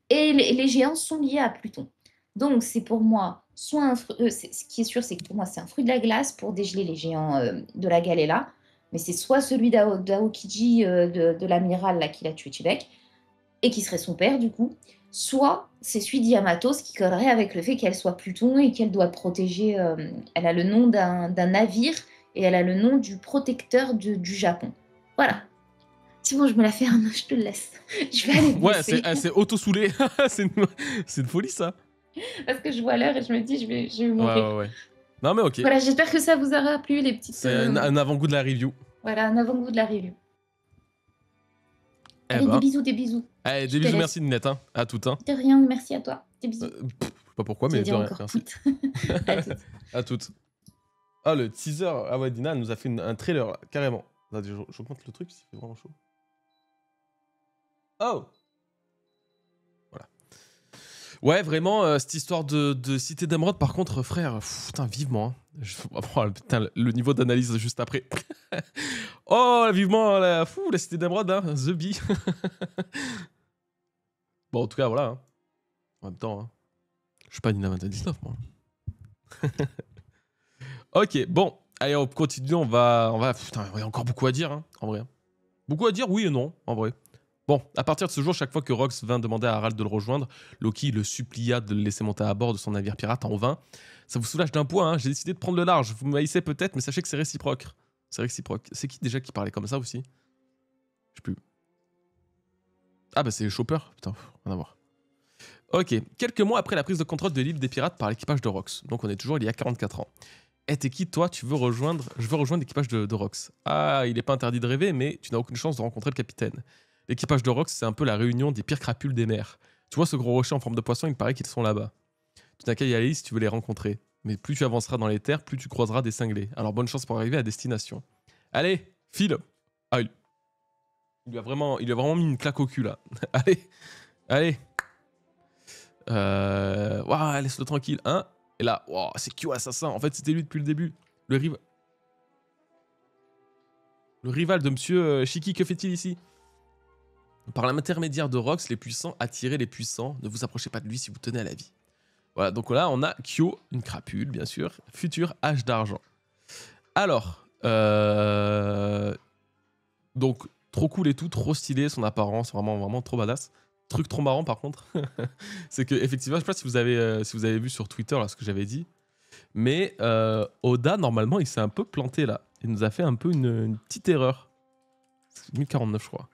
Et les géants sont liés à Pluton. Donc c'est pour moi, soit un fruit... ce qui est sûr, c'est que pour moi, c'est un fruit de la glace pour dégeler les géants de la Galela. Mais c'est soit celui d'Aokiji, de l'amiral là, qui l'a tué Chibek, et qui serait son père du coup, soit c'est celui d'Yamato, ce qui collerait avec le fait qu'elle soit Pluton et qu'elle doit protéger. Elle a le nom d'un navire et elle a le nom du protecteur du Japon. Voilà. C'est bon, je me la ferme, je te le laisse. Je vais aller Ouais, bosser. c'est auto-soulé. C'est une folie, ça. Parce que je vois l'heure et je me dis, je vais Ouais, mourir. ouais, ouais. Non, mais ok. Voilà, j'espère que ça vous aura plu, les petites. C'est un avant-goût de la review. Voilà, un avant-goût de la review. Eh Allez, des ben. bisous, des bisous. Allez, Je des te bisous, laisse. merci Ninette. Hein. À tout, hein. De rien, merci à toi. Des bisous. Je sais pas pourquoi, Tu vas mais de dire rien, encore merci. pute. À toutes. À toutes. Ah, le teaser. Ah ouais, Dina, elle nous a fait un trailer, là, carrément. Attendez, j'augmente le truc, s'il fait vraiment chaud. Oh! Voilà. Ouais, vraiment, cette histoire de Cité d'Emeraude, par contre, frère, putain, vivement. Hein. Oh, putain, le niveau d'analyse juste après. Oh, vivement, la Cité d'Emeraude, hein, The Bee. Bon, en tout cas, voilà. Hein. En même temps, hein. Je suis pas Nina 19, moi. Ok, bon. Allez, on continue. Putain, il y a encore beaucoup à dire, hein, en vrai. Beaucoup à dire, oui et non, en vrai. Bon, à partir de ce jour, chaque fois que Rox vint demander à Harald de le rejoindre, Loki le supplia de le laisser monter à bord de son navire pirate en vain. Ça vous soulage d'un point, hein, j'ai décidé de prendre le large. Vous m'haïssez peut-être, mais sachez que c'est réciproque. C'est réciproque. C'est qui déjà qui parlait comme ça aussi? Je sais plus. Ah bah c'est Chopper, putain, rien à voir. Ok, quelques mois après la prise de contrôle de l'île des pirates par l'équipage de Rox, donc on est toujours il y a 44 ans. Et t'es qui, toi? Tu veux rejoindre? Je veux rejoindre l'équipage de Rox. Ah, il n'est pas interdit de rêver, mais tu n'as aucune chance de rencontrer le capitaine. L'équipage de Rox, c'est un peu la réunion des pires crapules des mers. Tu vois ce gros rocher en forme de poisson, il paraît qu'ils sont là-bas. Tu n'as qu'à y aller si tu veux les rencontrer. Mais plus tu avanceras dans les terres, plus tu croiseras des cinglés. Alors bonne chance pour arriver à destination. Allez, file. Ah, il lui a vraiment mis une claque au cul là. Allez, allez. Waouh, laisse-le tranquille, hein. Et là, wow, c'est Q assassin. En fait, c'était lui depuis le début. Le rival de Monsieur Shiki, que fait-il ici? Par l'intermédiaire de Rox, les puissants attirez les puissants. Ne vous approchez pas de lui si vous tenez à la vie. Voilà, donc là, on a Kyo, une crapule, bien sûr. Futur Hache d'argent. Alors, donc, trop cool et tout, trop stylé, son apparence, vraiment trop badass. Truc trop marrant, par contre, c'est que effectivement, je sais pas si vous avez vu sur Twitter là, ce que j'avais dit, mais Oda, normalement, il s'est un peu planté là. Il nous a fait un peu une petite erreur. 1049, je crois.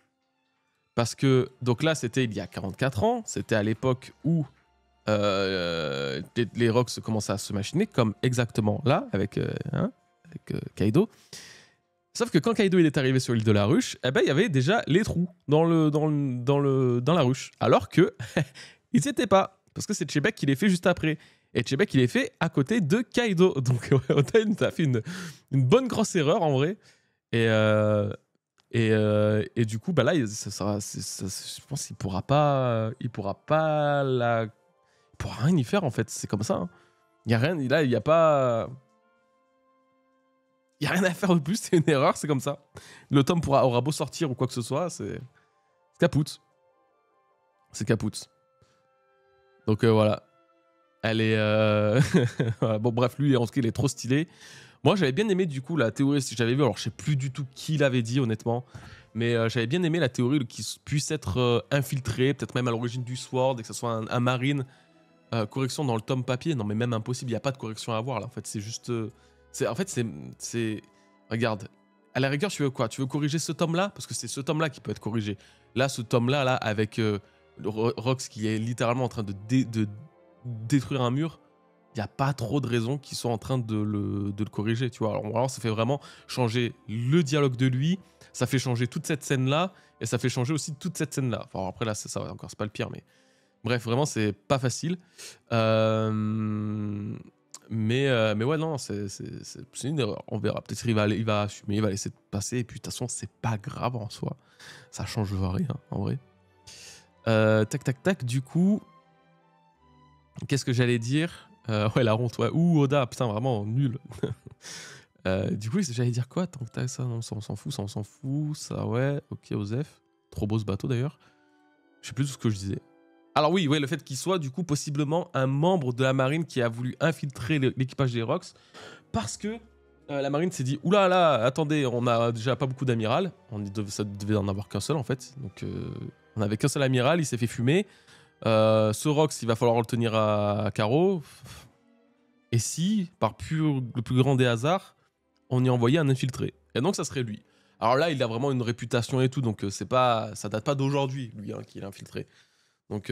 Parce que, donc là, c'était il y a 44 ans, c'était à l'époque où les Rox commençaient à se machiner, comme exactement là, avec Kaido. Sauf que quand Kaido il est arrivé sur l'île de la ruche, eh ben, il y avait déjà les trous dans la ruche. Alors que, ils n'y étaient pas. Parce que c'est Chebek qui les fait juste après. Et Chebek, il est fait à côté de Kaido. Donc, Oda, il a fait une bonne grosse erreur, en vrai. Et du coup, bah là, je pense qu'il pourra pas rien y faire, en fait. C'est comme ça. Hein. Il y a rien, là, il n'y a pas... Il n'y a rien à faire de plus, c'est une erreur, c'est comme ça. Le tome aura beau sortir ou quoi que ce soit, c'est capoute. C'est capoute. Donc voilà. Elle est... voilà. Bon bref, lui, en tout cas, il est trop stylé. Moi, j'avais bien aimé du coup la théorie, si j'avais vu, alors je sais plus du tout qui l'avait dit honnêtement, mais j'avais bien aimé la théorie qu'il puisse être infiltré, peut-être même à l'origine du Sword, et que ce soit un marine. Correction dans le tome papier, non mais même impossible, il n'y a pas de correction à avoir là, en fait, c'est juste... En fait, c'est... Regarde, à la rigueur, tu veux quoi? Tu veux corriger ce tome-là? Parce que c'est ce tome-là qui peut être corrigé. Là, ce tome-là, là, avec Rox qui est littéralement en train de détruire un mur, il n'y a pas trop de raisons qu'ils soient en train de le corriger, tu vois. Alors, ça fait vraiment changer le dialogue de lui, ça fait changer toute cette scène-là, et ça fait changer aussi toute cette scène-là. Enfin, après, là, ça va encore, c'est pas le pire, mais... Bref, vraiment, c'est pas facile. Mais ouais, non, c'est une erreur. On verra. Peut-être qu'il va assumer, il va laisser passer. Et puis, de toute façon, c'est pas grave en soi. Ça change rien, en vrai. Tac, tac, tac. Du coup, qu'est-ce que j'allais dire? Ouais, la honte, ouais. Ouh, Oda, putain, vraiment nul. Du coup, j'allais dire quoi? Tant que t'as ça, non, ça, on s'en fout, ça, on s'en fout. Ça, ouais. Ok, Osef. Trop beau ce bateau, d'ailleurs. Je sais plus tout ce que je disais. Alors oui, le fait qu'il soit du coup possiblement un membre de la marine qui a voulu infiltrer l'équipage des Rox parce que la marine s'est dit « Oula là, attendez, on a déjà pas beaucoup d'amiral. » Ça devait en avoir qu'un seul en fait. Donc on avait qu'un seul amiral, il s'est fait fumer. Ce Rox, il va falloir le tenir à carreau. Et si, par le plus grand des hasards, on y envoyait un infiltré? Et donc ça serait lui. Alors là, il a vraiment une réputation et tout, donc ça date pas d'aujourd'hui, lui, hein, qu'il a infiltré. Donc,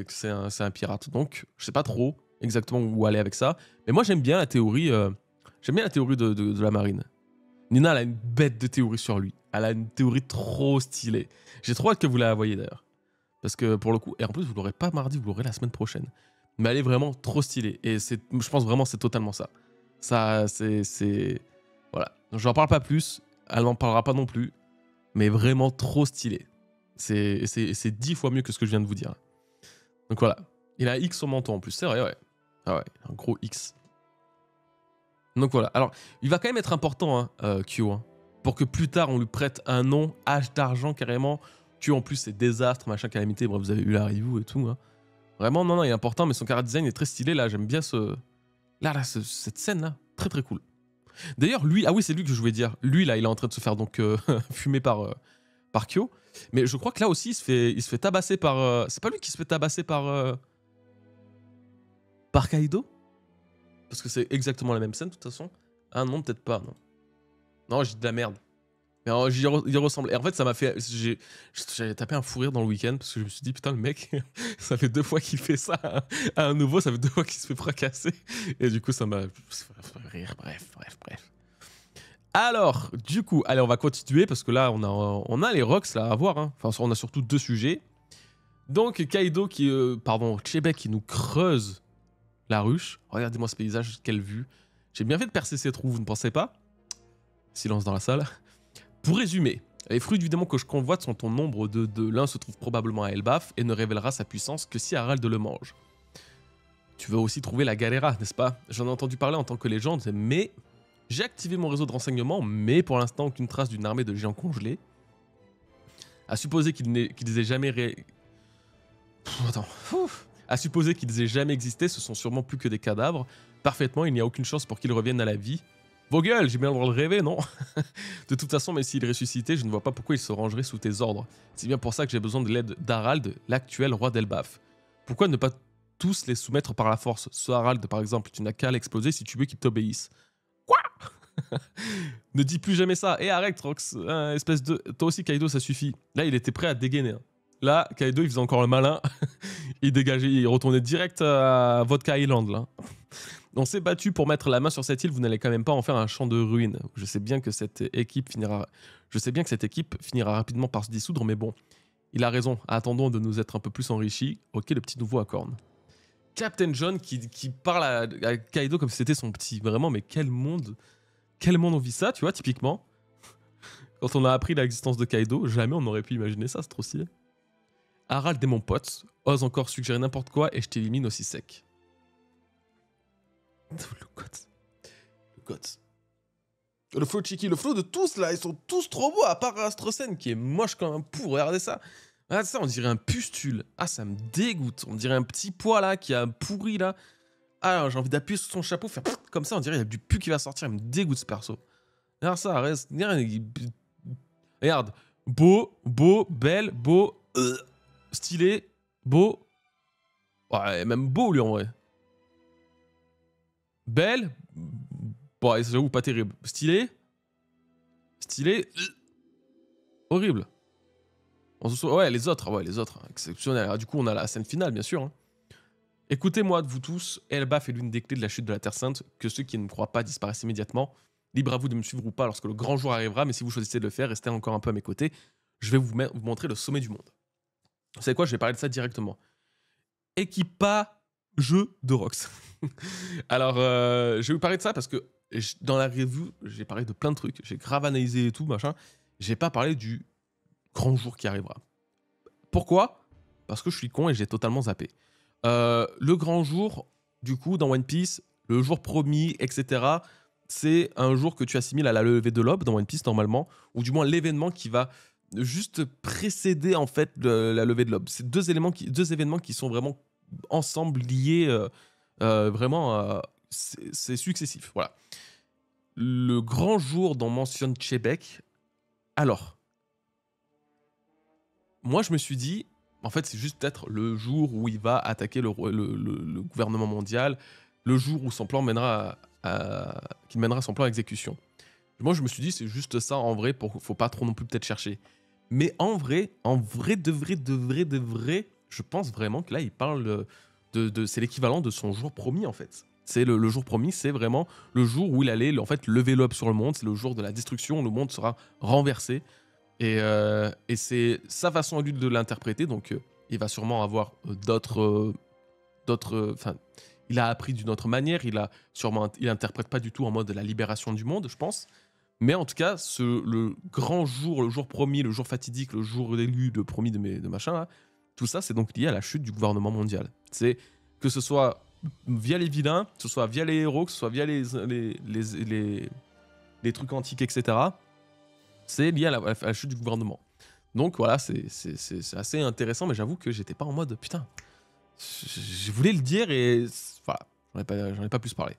c'est un pirate. Donc, je sais pas trop exactement où aller avec ça. Mais moi, j'aime bien la théorie. De la marine. Nina, elle a une bête de théorie sur lui. Elle a une théorie trop stylée. J'ai trop hâte que vous la voyez d'ailleurs. Parce que pour le coup, et en plus, vous l'aurez pas mardi, vous l'aurez la semaine prochaine. Mais elle est vraiment trop stylée. Et je pense vraiment c'est totalement ça. Ça, c'est. Voilà. Donc, j'en parle pas plus. Elle n'en parlera pas non plus. Mais vraiment trop stylé. C'est 10 fois mieux que ce que je viens de vous dire. Donc voilà. Il a un X sur menton en plus, c'est vrai, ouais. Ah ouais, un gros X. Donc voilà. Alors, il va quand même être important, hein, Q, hein, pour que plus tard on lui prête un nom, Hache d'argent carrément. Q en plus, c'est désastre, machin, calamité. Bref, vous avez eu la review et tout. Hein. Vraiment, non, il est important, mais son character design est très stylé. Là, j'aime bien cette scène-là. Très, très cool. D'ailleurs, lui, ah oui, c'est lui que je voulais dire. Lui, là, il est en train de se faire donc fumer par Kyo. Mais je crois que là aussi, il se fait tabasser par... C'est pas lui qui se fait tabasser par Kaido? Parce que c'est exactement la même scène, de toute façon. Ah non, peut-être pas, non. Non, j'ai de la merde. Mais il ressemble. Et en fait, ça m'a fait. J'avais tapé un fou rire dans le week-end parce que je me suis dit, putain, le mec, ça fait 2 fois qu'il fait ça à un nouveau, ça fait 2 fois qu'il se fait fracasser. Et du coup, ça m'a fait rire. Bref. Alors, du coup, allez, on va continuer parce que là, on a les rocks là à voir. Hein. Enfin, on a surtout 2 sujets. Donc, Kaido Chebek qui nous creuse la ruche. Regardez-moi ce paysage, quelle vue. J'ai bien fait de percer ces trous, vous ne pensez pas? Silence dans la salle. Pour résumer, les fruits du démon que je convoite sont au nombre de 2. L'un se trouve probablement à Elbaf et ne révélera sa puissance que si Harald le mange. Tu veux aussi trouver la Galera, n'est-ce pas? J'en ai entendu parler en tant que légende, mais j'ai activé mon réseau de renseignements, mais pour l'instant aucune trace d'une armée de géants congelés. À supposer qu'ils aient jamais À supposer qu'ils aient jamais existé, ce sont sûrement plus que des cadavres. Parfaitement, il n'y a aucune chance pour qu'ils reviennent à la vie. Vos gueules, j'ai bien le droit de rêver, non? De toute façon, même s'il ressuscitait, je ne vois pas pourquoi il se rangerait sous tes ordres. C'est bien pour ça que j'ai besoin de l'aide d'Harald, l'actuel roi d'Elbaf. Pourquoi ne pas tous les soumettre par la force? Ce Harald, par exemple, tu n'as qu'à l'exploser si tu veux qu'il t'obéisse. Quoi? Ne dis plus jamais ça. Et arrête, Rox, espèce de... Toi aussi, Kaido, ça suffit. Là, il était prêt à dégainer. Hein. Là, Kaido, il faisait encore le malin. Il dégageait, il retournait direct à Vodka Island, là. On s'est battu pour mettre la main sur cette île, vous n'allez quand même pas en faire un champ de ruines. Je sais bien que cette équipe finira rapidement par se dissoudre, mais bon, il a raison, attendons de nous être un peu plus enrichis. Ok, le petit nouveau à cornes. Captain John qui parle à Kaido comme si c'était son petit. Vraiment, mais quel monde on vit ça, tu vois, typiquement. Quand on a appris l'existence de Kaido, jamais on aurait pu imaginer ça, c'est trop stylé. Harald est mon pote, ose encore suggérer n'importe quoi et je t'élimine aussi sec. Le goth. Le flow Chiki, le flow de tous là, ils sont tous trop beaux à part Astrosen qui est moche comme un pou. Regardez ça. Regardez ça, on dirait un pustule. Ah, ça me dégoûte. On dirait un petit pois là qui a pourri là. Ah, j'ai envie d'appuyer sur son chapeau, faire comme ça, on dirait qu'il y a du pu qui va sortir. Il me dégoûte ce perso. Regarde ça, reste. Regarde. Beau, belle, beau, stylé, beau. Ouais, même beau lui en vrai. Belle. Bon, j'avoue, pas terrible. Stylé. Horrible. Ouais, les autres, exceptionnel. Alors, du coup, on a la scène finale, bien sûr. Hein. Écoutez-moi, vous tous, Elbaf est l'une des clés de la chute de la Terre Sainte. Que ceux qui ne me croient pas disparaissent immédiatement. Libre à vous de me suivre ou pas lorsque le grand jour arrivera, mais si vous choisissez de le faire, restez encore un peu à mes côtés. Je vais vous montrer le sommet du monde. Vous savez quoi, je vais parler de ça directement. Équipage de Rox. Alors, je vais vous parler de ça parce que dans la review, j'ai parlé de plein de trucs. J'ai grave analysé et tout, machin. J'ai pas parlé du grand jour qui arrivera. Pourquoi? Parce que je suis con et j'ai totalement zappé. Le grand jour, du coup, dans One Piece, le jour promis, etc., c'est un jour que tu assimiles à la levée de l'aube dans One Piece, normalement, ou du moins l'événement qui va juste précéder, en fait, la levée de l'aube. C'est deux événements qui sont vraiment ensemble liés, vraiment, c'est successif, voilà. Le grand jour dont mentionne Chebek, alors, moi je me suis dit, en fait c'est juste peut-être le jour où il va attaquer le gouvernement mondial, le jour où son plan qu'il mènera son plan à exécution. Moi je me suis dit c'est juste ça en vrai, faut pas trop non plus peut-être chercher. Mais en vrai, de vrai, je pense vraiment que là il parle c'est l'équivalent de son jour promis en fait. C'est le jour promis, c'est vraiment le jour où il allait en fait lever l'aube sur le monde, c'est le jour de la destruction, le monde sera renversé. Et c'est sa façon à lui de l'interpréter, donc il va sûrement avoir d'autres... Enfin, il a appris d'une autre manière, il interprète pas du tout en mode la libération du monde, je pense. Mais en tout cas, le grand jour, le jour promis, le jour fatidique, le jour élu, le promis de machin, là, tout ça, c'est donc lié à la chute du gouvernement mondial. C'est que ce soit via les vilains, que ce soit via les héros, que ce soit via les trucs antiques, etc., c'est lié à la chute du gouvernement. Donc voilà, c'est assez intéressant, mais j'avoue que j'étais pas en mode putain. Je voulais le dire et voilà, j'en ai pas plus parlé.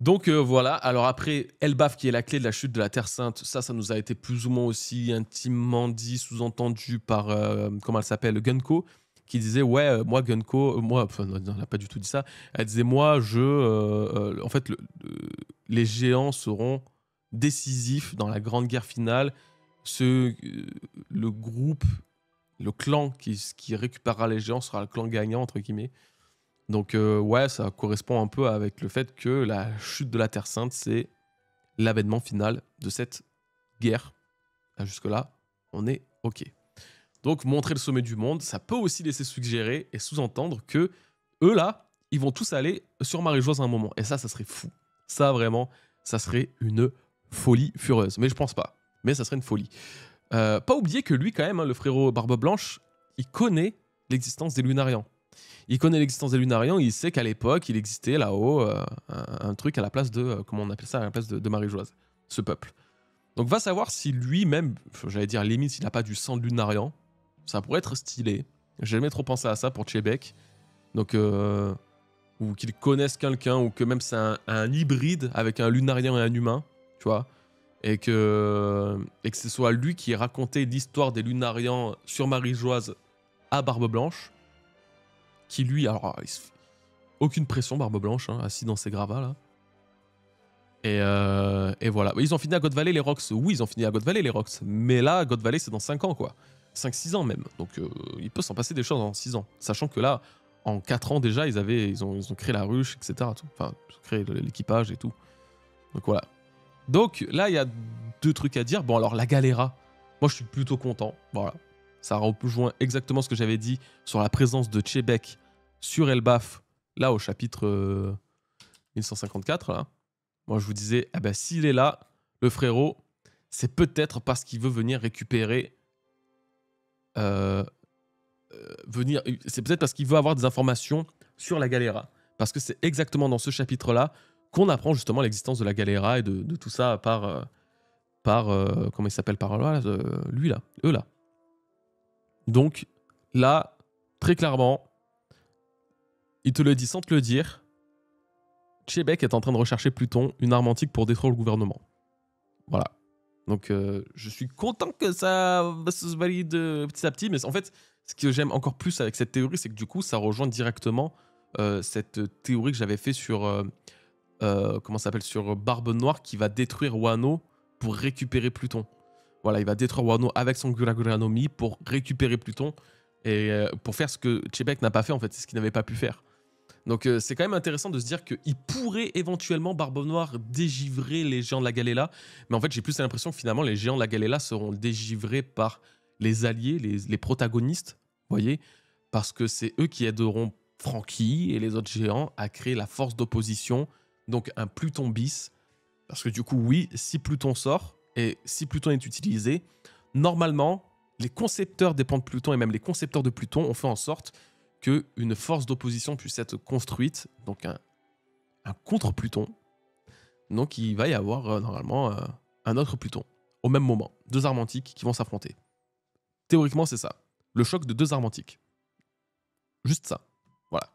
Donc voilà, alors après, Elbaf qui est la clé de la chute de la Terre Sainte, ça nous a été plus ou moins aussi intimement dit, sous-entendu par, comment elle s'appelle, Gunko, qui disait ouais, moi Gunko, enfin non, elle n'a pas du tout dit ça, elle disait moi en fait, les géants seront décisif dans la grande guerre finale. Le groupe, le clan qui récupérera les géants sera le clan gagnant, entre guillemets. Donc ouais, ça correspond un peu avec le fait que la chute de la Terre Sainte, c'est l'avènement final de cette guerre. Jusque-là, on est OK. Donc montrer le sommet du monde, ça peut aussi laisser suggérer et sous-entendre que eux là, ils vont tous aller sur Marie-Joise à un moment. Et ça serait fou. Ça vraiment, ça serait une folie furieuse. Mais je pense pas. Mais ça serait une folie. Pas oublier que lui quand même, hein, le frérot Barbe Blanche, il connaît l'existence des Lunarians. Il connaît l'existence des Lunarians, il sait qu'à l'époque, il existait là-haut un truc à la place de... comment on appelle ça? À la place de Marie-Joise. Ce peuple. Donc va savoir si lui-même, j'allais dire limite s'il n'a pas du sang de Lunarian. Ça pourrait être stylé. J'ai jamais trop pensé à ça pour Chebek. Donc, ou qu'il connaisse quelqu'un, ou que même c'est un hybride avec un Lunarien et un humain, tu vois. Et que ce soit lui qui ait raconté l'histoire des Lunarians sur Marie-Joise à Barbe Blanche. Qui lui, alors, aucune pression, Barbe Blanche, hein, assis dans ses gravats là. Et voilà. Ils ont fini à God Valley les Rocks. Oui, ils ont fini à God Valley les Rocks. Mais là, God Valley, c'est dans 5 ans, quoi. 5-6 ans même. Donc, il peut s'en passer des choses en 6 ans. Sachant que là, en 4 ans déjà, ils ont créé la ruche, etc. Tout. Enfin, créé l'équipage et tout. Donc voilà. Donc là, il y a 2 trucs à dire. Bon, alors la Galera, moi je suis plutôt content. Voilà. Ça rejoint exactement ce que j'avais dit sur la présence de Chebek sur Elbaf, là au chapitre 1154. Là. Moi je vous disais, eh ben, s'il est là, le frérot, c'est peut-être parce qu'il veut venir récupérer. C'est peut-être parce qu'il veut avoir des informations sur la Galera. Parce que c'est exactement dans ce chapitre-là qu'on apprend justement l'existence de la Galera et de tout ça par comment il s'appelle par là, lui là, eux là. Donc là, très clairement, il te le dit sans te le dire, Chebek est en train de rechercher Pluton, une arme antique pour détruire le gouvernement. Voilà. Donc je suis content que ça se valide petit à petit, mais en fait, ce que j'aime encore plus avec cette théorie, c'est que du coup, ça rejoint directement cette théorie que j'avais fait sur comment ça s'appelle, sur Barbe Noire qui va détruire Wano pour récupérer Pluton. Voilà, il va détruire Wano avec son Gura no Mi pour récupérer Pluton et pour faire ce que Chebek n'a pas fait en fait, c'est ce qu'il n'avait pas pu faire. Donc c'est quand même intéressant de se dire qu'il pourrait éventuellement Barbe Noire dégivrer les géants de la Galela, mais en fait j'ai plus l'impression que finalement les géants de la Galela seront dégivrés par les alliés, les protagonistes, vous voyez, parce que c'est eux qui aideront Franky et les autres géants à créer la force d'opposition, donc un Pluton bis, parce que du coup oui, si Pluton sort, et si Pluton est utilisé, normalement les concepteurs des plans de Pluton et même les concepteurs de Pluton ont fait en sorte qu'une force d'opposition puisse être construite, donc un contre-Pluton. Donc il va y avoir normalement un autre Pluton, au même moment. 2 armes antiques qui vont s'affronter. Théoriquement, c'est ça. Le choc de 2 armes antiques. Juste ça. Voilà.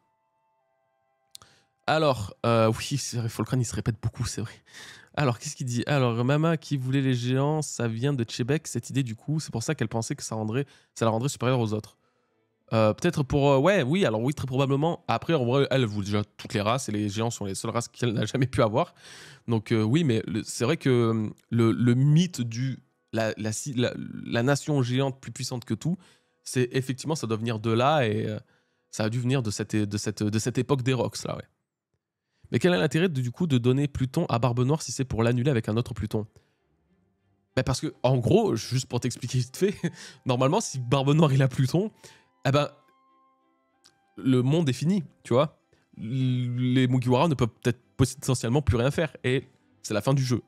Alors, oui, c'est vrai, Folkran, il se répète beaucoup, c'est vrai. Alors, qu'est-ce qu'il dit? Alors, Mama qui voulait les géants, ça vient de Chebek, cette idée du coup. C'est pour ça qu'elle pensait que ça la rendrait supérieure aux autres. Peut-être pour... ouais, oui, alors oui, très probablement. Après, en vrai, elle voulait déjà toutes les races et les géants sont les seules races qu'elle n'a jamais pu avoir. Donc oui, mais c'est vrai que le mythe du... La nation géante plus puissante que tout, c'est effectivement, ça doit venir de là et ça a dû venir de cette époque des Rocks, là, ouais. Mais quel est l'intérêt du coup de donner Pluton à Barbe Noire si c'est pour l'annuler avec un autre Pluton? Ben parce que, en gros, juste pour t'expliquer vite fait, normalement, si Barbe Noire il a Pluton, eh ben, le monde est fini, tu vois. Les Mugiwara ne peuvent peut-être potentiellement plus rien faire et c'est la fin du jeu.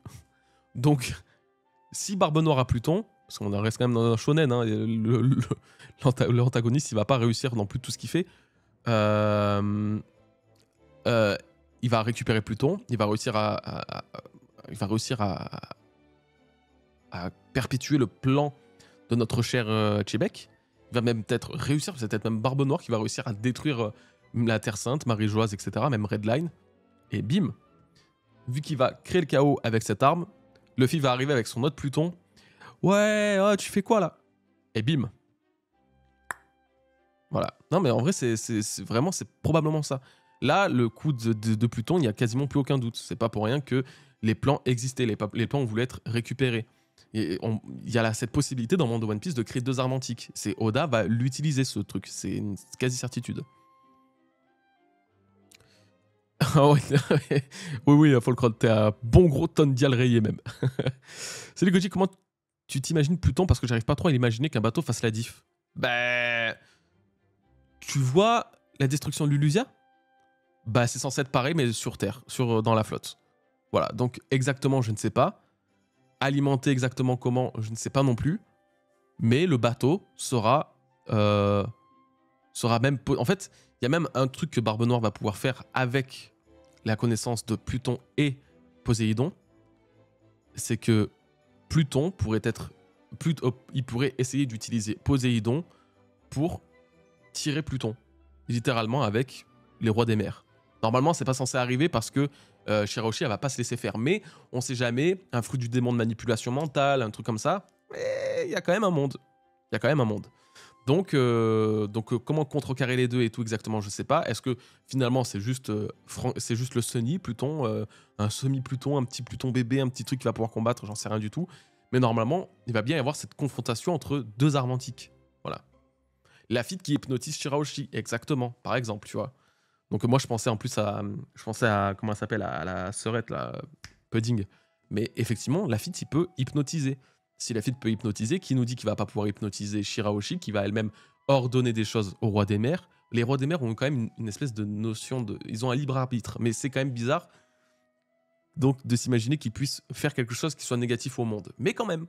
Donc, si Barbe Noire a Pluton, parce qu'on reste quand même dans un shonen, hein, l'antagoniste il va pas réussir non plus tout ce qu'il fait. Il va récupérer Pluton, il va réussir à perpétuer le plan de notre cher Chebek. Il va même peut-être réussir, c'est peut-être même Barbe Noire qui va réussir à détruire la Terre Sainte, Marie-Joise, etc., même Redline. Et bim, vu qu'il va créer le chaos avec cette arme, Luffy va arriver avec son autre Pluton. Ouais, oh, tu fais quoi là? Et bim. Voilà. Non mais en vrai, c'est probablement ça. Là, le coup de Pluton, il n'y a quasiment plus aucun doute. C'est pas pour rien que les plans existaient, les plans ont voulu être récupérés. Et il y a cette possibilité dans le monde de One Piece de créer 2 armes antiques. Oda va l'utiliser, ce truc. C'est une quasi-certitude. Ah ouais, oui, Folkrod, t'es un bon gros tonne dial rayé même. Salut Goji, comment tu t'imagines Pluton? Parce que j'arrive pas trop à l'imaginer qu'un bateau fasse la diff. Bah... Tu vois la destruction de Lulusia? Bah c'est censé être pareil mais sur Terre, dans la flotte. Voilà, donc exactement je ne sais pas. Alimenter exactement comment, je ne sais pas non plus. Mais le bateau sera même... En fait, il y a même un truc que Barbe Noire va pouvoir faire avec la connaissance de Pluton et Poséidon. C'est que Pluton pourrait être... il pourrait essayer d'utiliser Poséidon pour tirer Pluton. Littéralement avec les rois des mers. Normalement, c'est pas censé arriver parce que Shirahoshi, elle va pas se laisser faire. Mais on sait jamais, un fruit du démon de manipulation mentale, un truc comme ça, il y a quand même un monde. Il y a quand même un monde. Donc comment contrecarrer les deux et tout exactement, je sais pas. Est-ce que finalement c'est juste le Sunny, Pluton, un semi-Pluton, un petit Pluton bébé, un petit truc qui va pouvoir combattre, j'en sais rien du tout. Mais normalement, il va bien y avoir cette confrontation entre 2 armes antiques. Voilà. Lafitte qui hypnotise Shirahoshi, exactement, par exemple, tu vois. Donc moi je pensais en plus à comment elle s'appelle, à la sœurette, là, Pudding. Mais effectivement, Lafitte il peut hypnotiser. Si Lafitte peut hypnotiser, qui nous dit qu'il va pas pouvoir hypnotiser Shirahoshi, qui va elle-même ordonner des choses au roi des mers? Les rois des mers ont quand même une espèce de notion de... Ils ont un libre arbitre, mais c'est quand même bizarre donc de s'imaginer qu'ils puissent faire quelque chose qui soit négatif au monde. Mais quand même.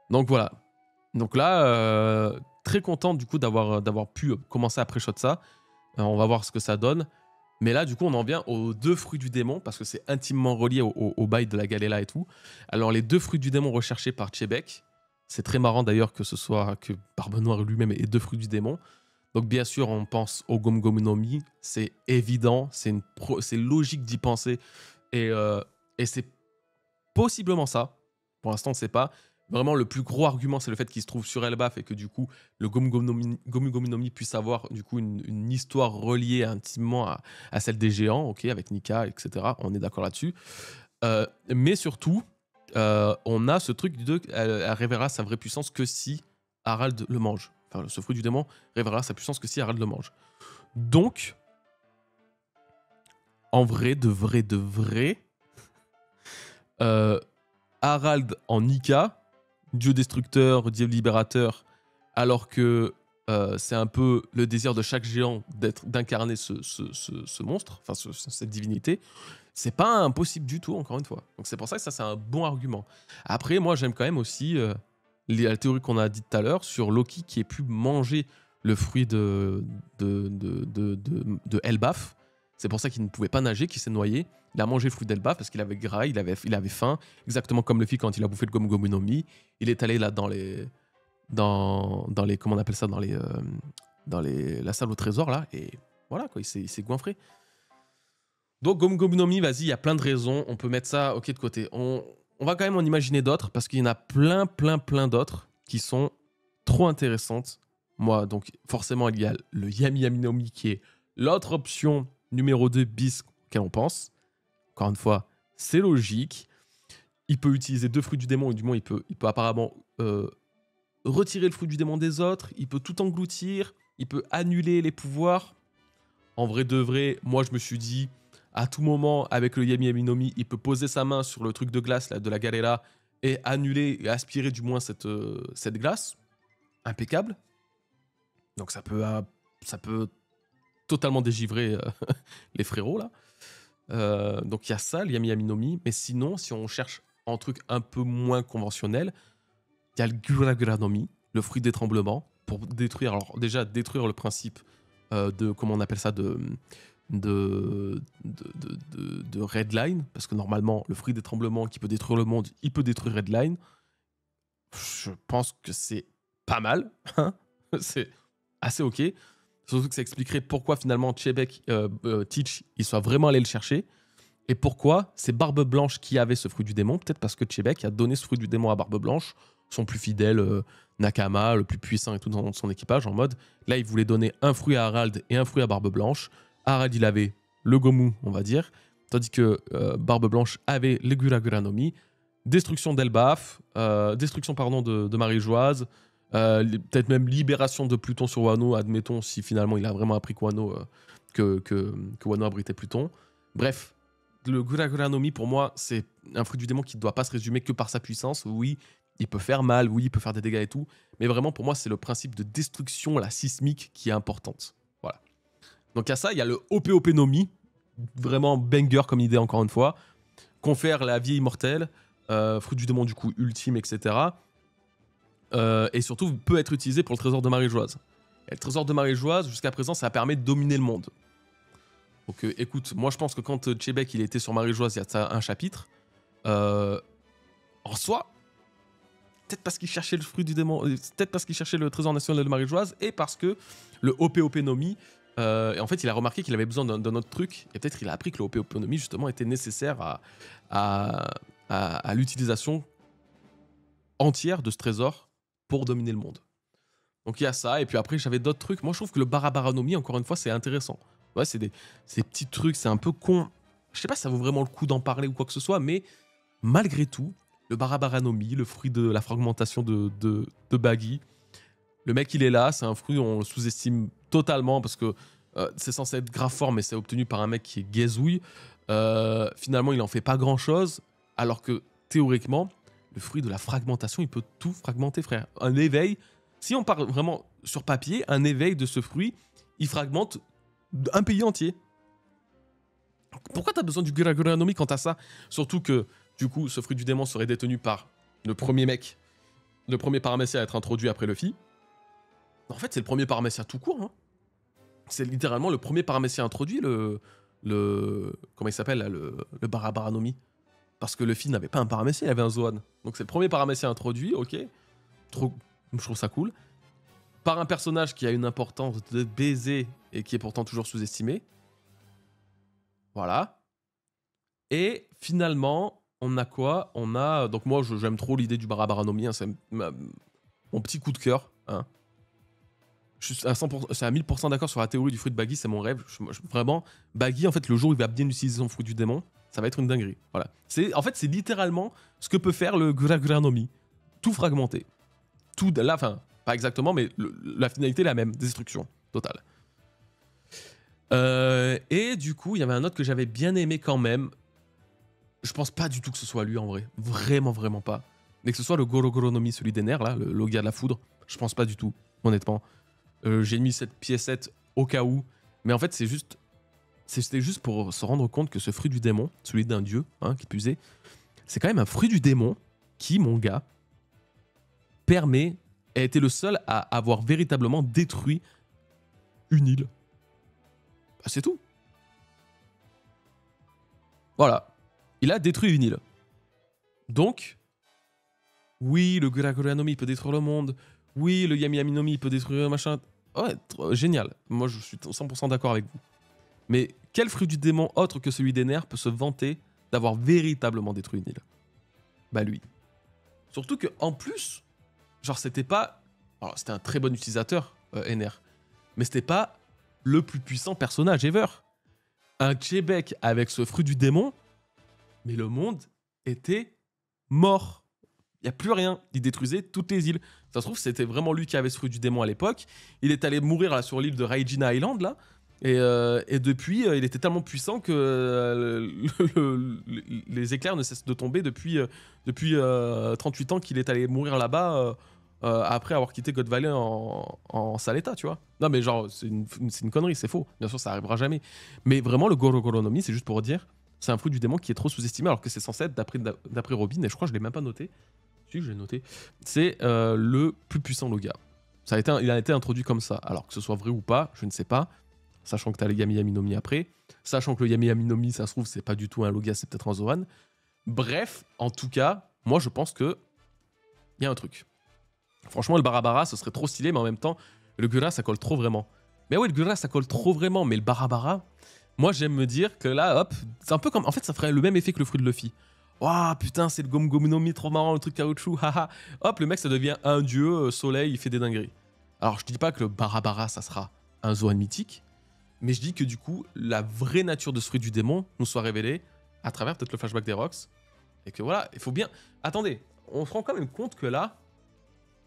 Donc voilà. Donc là, très content du coup d'avoir pu commencer à pré-shot ça. On va voir ce que ça donne. Mais là, du coup, on en vient aux 2 fruits du démon, parce que c'est intimement relié au bail de la Galela et tout. Alors, les 2 fruits du démon recherchés par Chebek, c'est très marrant d'ailleurs que Barbe Noire lui-même ait 2 fruits du démon. Donc, bien sûr, on pense au Gomu Gomu no Mi, c'est évident, c'est logique d'y penser. Et c'est possiblement ça. Pour l'instant, on ne sait pas. Vraiment, le plus gros argument, c'est le fait qu'il se trouve sur Elbaf et que du coup, le Gomu Gomu no Mi puisse avoir du coup une histoire reliée intimement à celle des géants, ok, avec Nika, etc. On est d'accord là-dessus. Mais surtout, on a ce truc elle révélera sa vraie puissance que si Harald le mange. Enfin, ce fruit du démon révélera sa puissance que si Harald le mange. Donc, en vrai, de vrai, Harald en Nika, dieu destructeur, dieu libérateur, alors que c'est un peu le désir de chaque géant d'incarner ce monstre, enfin cette divinité, c'est pas impossible du tout, encore une fois. Donc c'est pour ça que ça, c'est un bon argument. Après, moi, j'aime quand même aussi la théorie qu'on a dite tout à l'heure sur Loki qui ait pu manger le fruit de Elbaf. C'est pour ça qu'il ne pouvait pas nager, qu'il s'est noyé. Il a mangé le fruit d'Elbaf parce qu'il avait gras, il avait faim, exactement comme Luffy quand il a bouffé le Gomu Gomu no Mi. Il est allé là dans les comment on appelle ça, la salle au trésor là, et voilà quoi, il s'est goinfré. Donc Gomu Gomu no Mi, vas-y, il y a plein de raisons, on peut mettre ça ok de côté. On va quand même en imaginer d'autres parce qu'il y en a plein d'autres qui sont trop intéressantes. Moi, donc forcément, il y a le Yami Yami no Mi qui est l'autre option numéro 2 bis auquel on pense. Encore une fois, c'est logique. Il peut utiliser 2 fruits du démon, ou du moins il peut apparemment retirer le fruit du démon des autres, il peut tout engloutir, il peut annuler les pouvoirs. En vrai de vrai, moi je me suis dit, à tout moment, avec le Yami Yami no Mi, il peut poser sa main sur le truc de glace là, de la Galela et annuler et aspirer du moins cette glace. Impeccable. Donc ça peut totalement dégivrer les frérots là. Donc il y a ça, le Yami Yami no Mi. Mais sinon, si on cherche un truc un peu moins conventionnel, il y a le Gura Gura no Mi, le fruit des tremblements, pour détruire, alors déjà détruire le principe de, comment on appelle ça, de Redline, parce que normalement, le fruit des tremblements qui peut détruire le monde, il peut détruire Redline. Je pense que c'est pas mal, hein. C'est assez ok. Surtout que ça expliquerait pourquoi finalement Chebek, Teach, il soit vraiment allé le chercher. Et pourquoi c'est Barbe Blanche qui avait ce fruit du démon. Peut-être parce que Chebek a donné ce fruit du démon à Barbe Blanche. son plus fidèle Nakama, le plus puissant et tout dans son équipage, en mode, là, il voulait donner un fruit à Harald et un fruit à Barbe Blanche. Harald, il avait le Gomu, on va dire, tandis que Barbe Blanche avait le Gura no Mi, destruction d'Elbaf, destruction, pardon, de Marie-Joise, peut-être même libération de Pluton sur Wano, admettons, si finalement il a vraiment appris que Wano abritait Pluton. Bref, le Gura no Mi, pour moi, c'est un fruit du démon qui ne doit pas se résumer que par sa puissance. Oui, il peut faire mal, oui, il peut faire des dégâts et tout, mais vraiment, pour moi, c'est le principe de destruction, la sismique, qui est importante. Voilà. Donc, à ça, il y a le OPOP no Mi, vraiment banger comme idée, encore une fois. Confère la vie immortelle, fruit du démon, du coup, ultime, etc. Et surtout, peut être utilisé pour le trésor de Marie-Joise. Et le trésor de Marie-Joise, jusqu'à présent, ça permet de dominer le monde. Donc, écoute, moi, je pense que quand Chebek, il était sur Marie-Joise, il y a ça un chapitre. En soi, peut-être parce qu'il cherchait le fruit du démon, peut-être parce qu'il cherchait le trésor national de Marie-Joise, et parce que le OPOP no Mi, et en fait, il a remarqué qu'il avait besoin d'un autre truc, et peut-être il a appris que le OPOP no Mi, justement, était nécessaire à l'utilisation entière de ce trésor pour dominer le monde. Donc il y a ça, et puis après, j'avais d'autres trucs. Moi, je trouve que le Barabara no Mi, encore une fois, c'est intéressant. Ouais, c'est ces petits trucs, c'est un peu con. Je sais pas si ça vaut vraiment le coup d'en parler ou quoi que ce soit, mais malgré tout, le Barabara no Mi, le fruit de la fragmentation de Bagi, le mec, il est là, c'est un fruit, on le sous-estime totalement parce que c'est censé être grave fort, mais c'est obtenu par un mec qui est gazouille. Finalement, il en fait pas grand-chose, alors que théoriquement, le fruit de la fragmentation, il peut tout fragmenter, frère. Un éveil, si on part vraiment sur papier, un éveil de ce fruit, il fragmente un pays entier. Pourquoi t'as besoin du Gura no Mi quand t'as ça? Surtout que, du coup, ce fruit du démon serait détenu par le premier mec, le premier paramécia à être introduit après Luffy. En fait, c'est le premier paramécia tout court. Hein. C'est littéralement le premier paramécia introduit, comment il s'appelle, là, le Barabara no Mi. Parce que Luffy n'avait pas un paramécia, il avait un Zoan. Donc c'est le premier paramécia introduit, ok. Je trouve ça cool. Par un personnage qui a une importance de baiser et qui est pourtant toujours sous-estimé. Voilà. Et finalement, on a quoi? On a... Donc moi, j'aime trop l'idée du Barabara no Mi, hein, c'est mon petit coup de cœur. Hein. Je suis à 1000% d'accord sur la théorie du fruit de Bagi, c'est mon rêve. Vraiment, Bagi, en fait, le jour où il va bien utiliser son fruit du démon, ça va être une dinguerie. Voilà. En fait, c'est littéralement ce que peut faire le Gura no Mi. Tout fragmenté. Tout, là, enfin, pas exactement, mais la finalité est la même. Destruction totale. Et du coup, il y avait un autre que j'avais bien aimé quand même. Je pense pas du tout que ce soit lui en vrai. Vraiment, vraiment pas. Mais que ce soit le Goro no Mi, celui des nerfs, là, le Logia de la foudre. Je pense pas du tout, honnêtement. J'ai mis cette piécette au cas où. Mais en fait, c'était juste pour se rendre compte que ce fruit du démon, celui d'un dieu, hein, qui puisait, c'est quand même un fruit du démon qui, mon gars, a été le seul à avoir véritablement détruit une île. Bah, c'est tout. Voilà. Il a détruit une île. Donc, oui, le Gura no Mi peut détruire le monde. Oui, le Yami Yami no Mi peut détruire le machin. Ouais, génial. Moi, je suis 100% d'accord avec vous. Mais quel fruit du démon autre que celui des nerfs peut se vanter d'avoir véritablement détruit une île? Bah lui. Surtout que en plus, genre c'était pas... Alors c'était un très bon utilisateur, Ener. Mais c'était pas le plus puissant personnage ever. Un Chebek avec ce fruit du démon, mais le monde était mort. Il n'y a plus rien. Il détruisait toutes les îles. Ça se trouve, c'était vraiment lui qui avait ce fruit du démon à l'époque. Il est allé mourir là, sur l'île de Raijina Island, là. Et depuis, il était tellement puissant que les éclairs ne cessent de tomber depuis 38 ans qu'il est allé mourir là-bas après avoir quitté God Valley en sale état, tu vois. Non, mais genre, c'est une connerie, c'est faux. Bien sûr, ça arrivera jamais. Mais vraiment, le Goro no Mi, c'est juste pour dire, c'est un fruit du démon qui est trop sous-estimé, alors que c'est censé être, d'après Robin, et je crois que je l'ai même pas noté. Si, je l'ai noté. C'est le plus puissant Logia. Il a été introduit comme ça. Alors que ce soit vrai ou pas, je ne sais pas. Sachant que t'as le Yami Yami no Mi après. Sachant que le Yami Yami no Mi, ça se trouve, c'est pas du tout un Logia, c'est peut-être un Zoan. Bref, en tout cas, moi je pense que il y a un truc. Franchement, le Barabara, ce serait trop stylé, mais en même temps, le Gura, ça colle trop vraiment. Mais oui, le Gura, ça colle trop vraiment, mais le Barabara, moi j'aime me dire que là, hop, c'est un peu comme... En fait, ça ferait le même effet que le fruit de Luffy. Waouh, putain, c'est le Gomu Gomu no Mi, trop marrant, le truc caoutchouc, haha. Hop, le mec, ça devient un dieu, soleil, il fait des dingueries. Alors, je dis pas que le Barabara, ça sera un Zoan mythique, mais je dis que du coup, la vraie nature de ce fruit du démon nous soit révélée à travers peut-être le flashback des Rocks. Et que voilà, il faut bien... Attendez, on se rend quand même compte que là,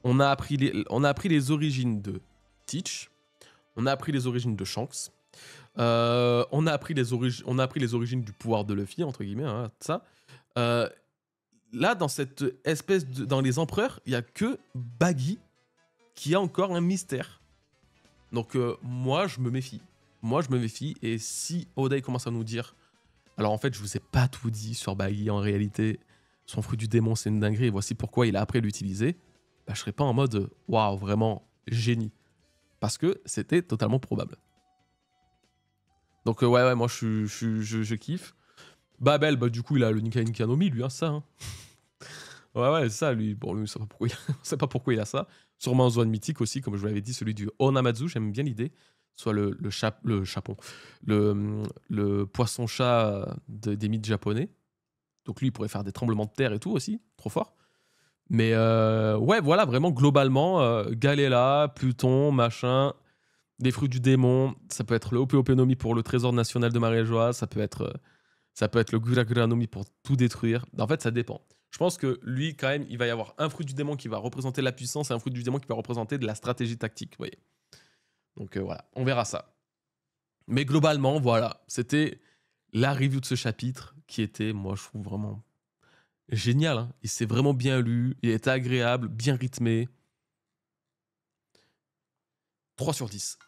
on a appris les origines de Teach, on a appris les origines de Shanks, on a appris les origines du pouvoir de Luffy, entre guillemets, hein, ça. Là, dans cette espèce de... Dans les empereurs, il n'y a que Baggy qui a encore un mystère. Donc moi, je me méfie. Moi, je me méfie. Et si Oda commence à nous dire... Alors en fait, je vous ai pas tout dit sur Baggy en réalité. Son fruit du démon, c'est une dinguerie. Et voici pourquoi il a après l'utilisé. Bah, je serais pas en mode waouh, vraiment génie. Parce que c'était totalement probable. Donc ouais, moi je kiffe. Babel, bah du coup il a le Nika Nika no Mi, lui, hein, ça. Hein. ouais, c'est ça, lui. Bon, lui, on sait pas pourquoi il a ça. Sûrement un Zoan mythique aussi, comme je vous l'avais dit, celui du Onamazu, j'aime bien l'idée. Soit le chapon, le poisson-chat des mythes japonais. Donc lui, il pourrait faire des tremblements de terre et tout aussi, trop fort. Mais ouais, voilà, vraiment, globalement, Galela, Pluton, machin, des fruits du démon, ça peut être le Ope-Ope-no-Mi pour le trésor national de Marie-Joie, ça peut être le Gura-Gura-no-Mi pour tout détruire. En fait, ça dépend. Je pense que lui, quand même, il va y avoir un fruit du démon qui va représenter la puissance et un fruit du démon qui va représenter de la stratégie tactique, vous voyez. Donc voilà, on verra ça. Mais globalement, voilà, c'était la review de ce chapitre qui était, moi, je trouve vraiment génial. Hein. Il s'est vraiment bien lu, il était agréable, bien rythmé. 3 sur 10.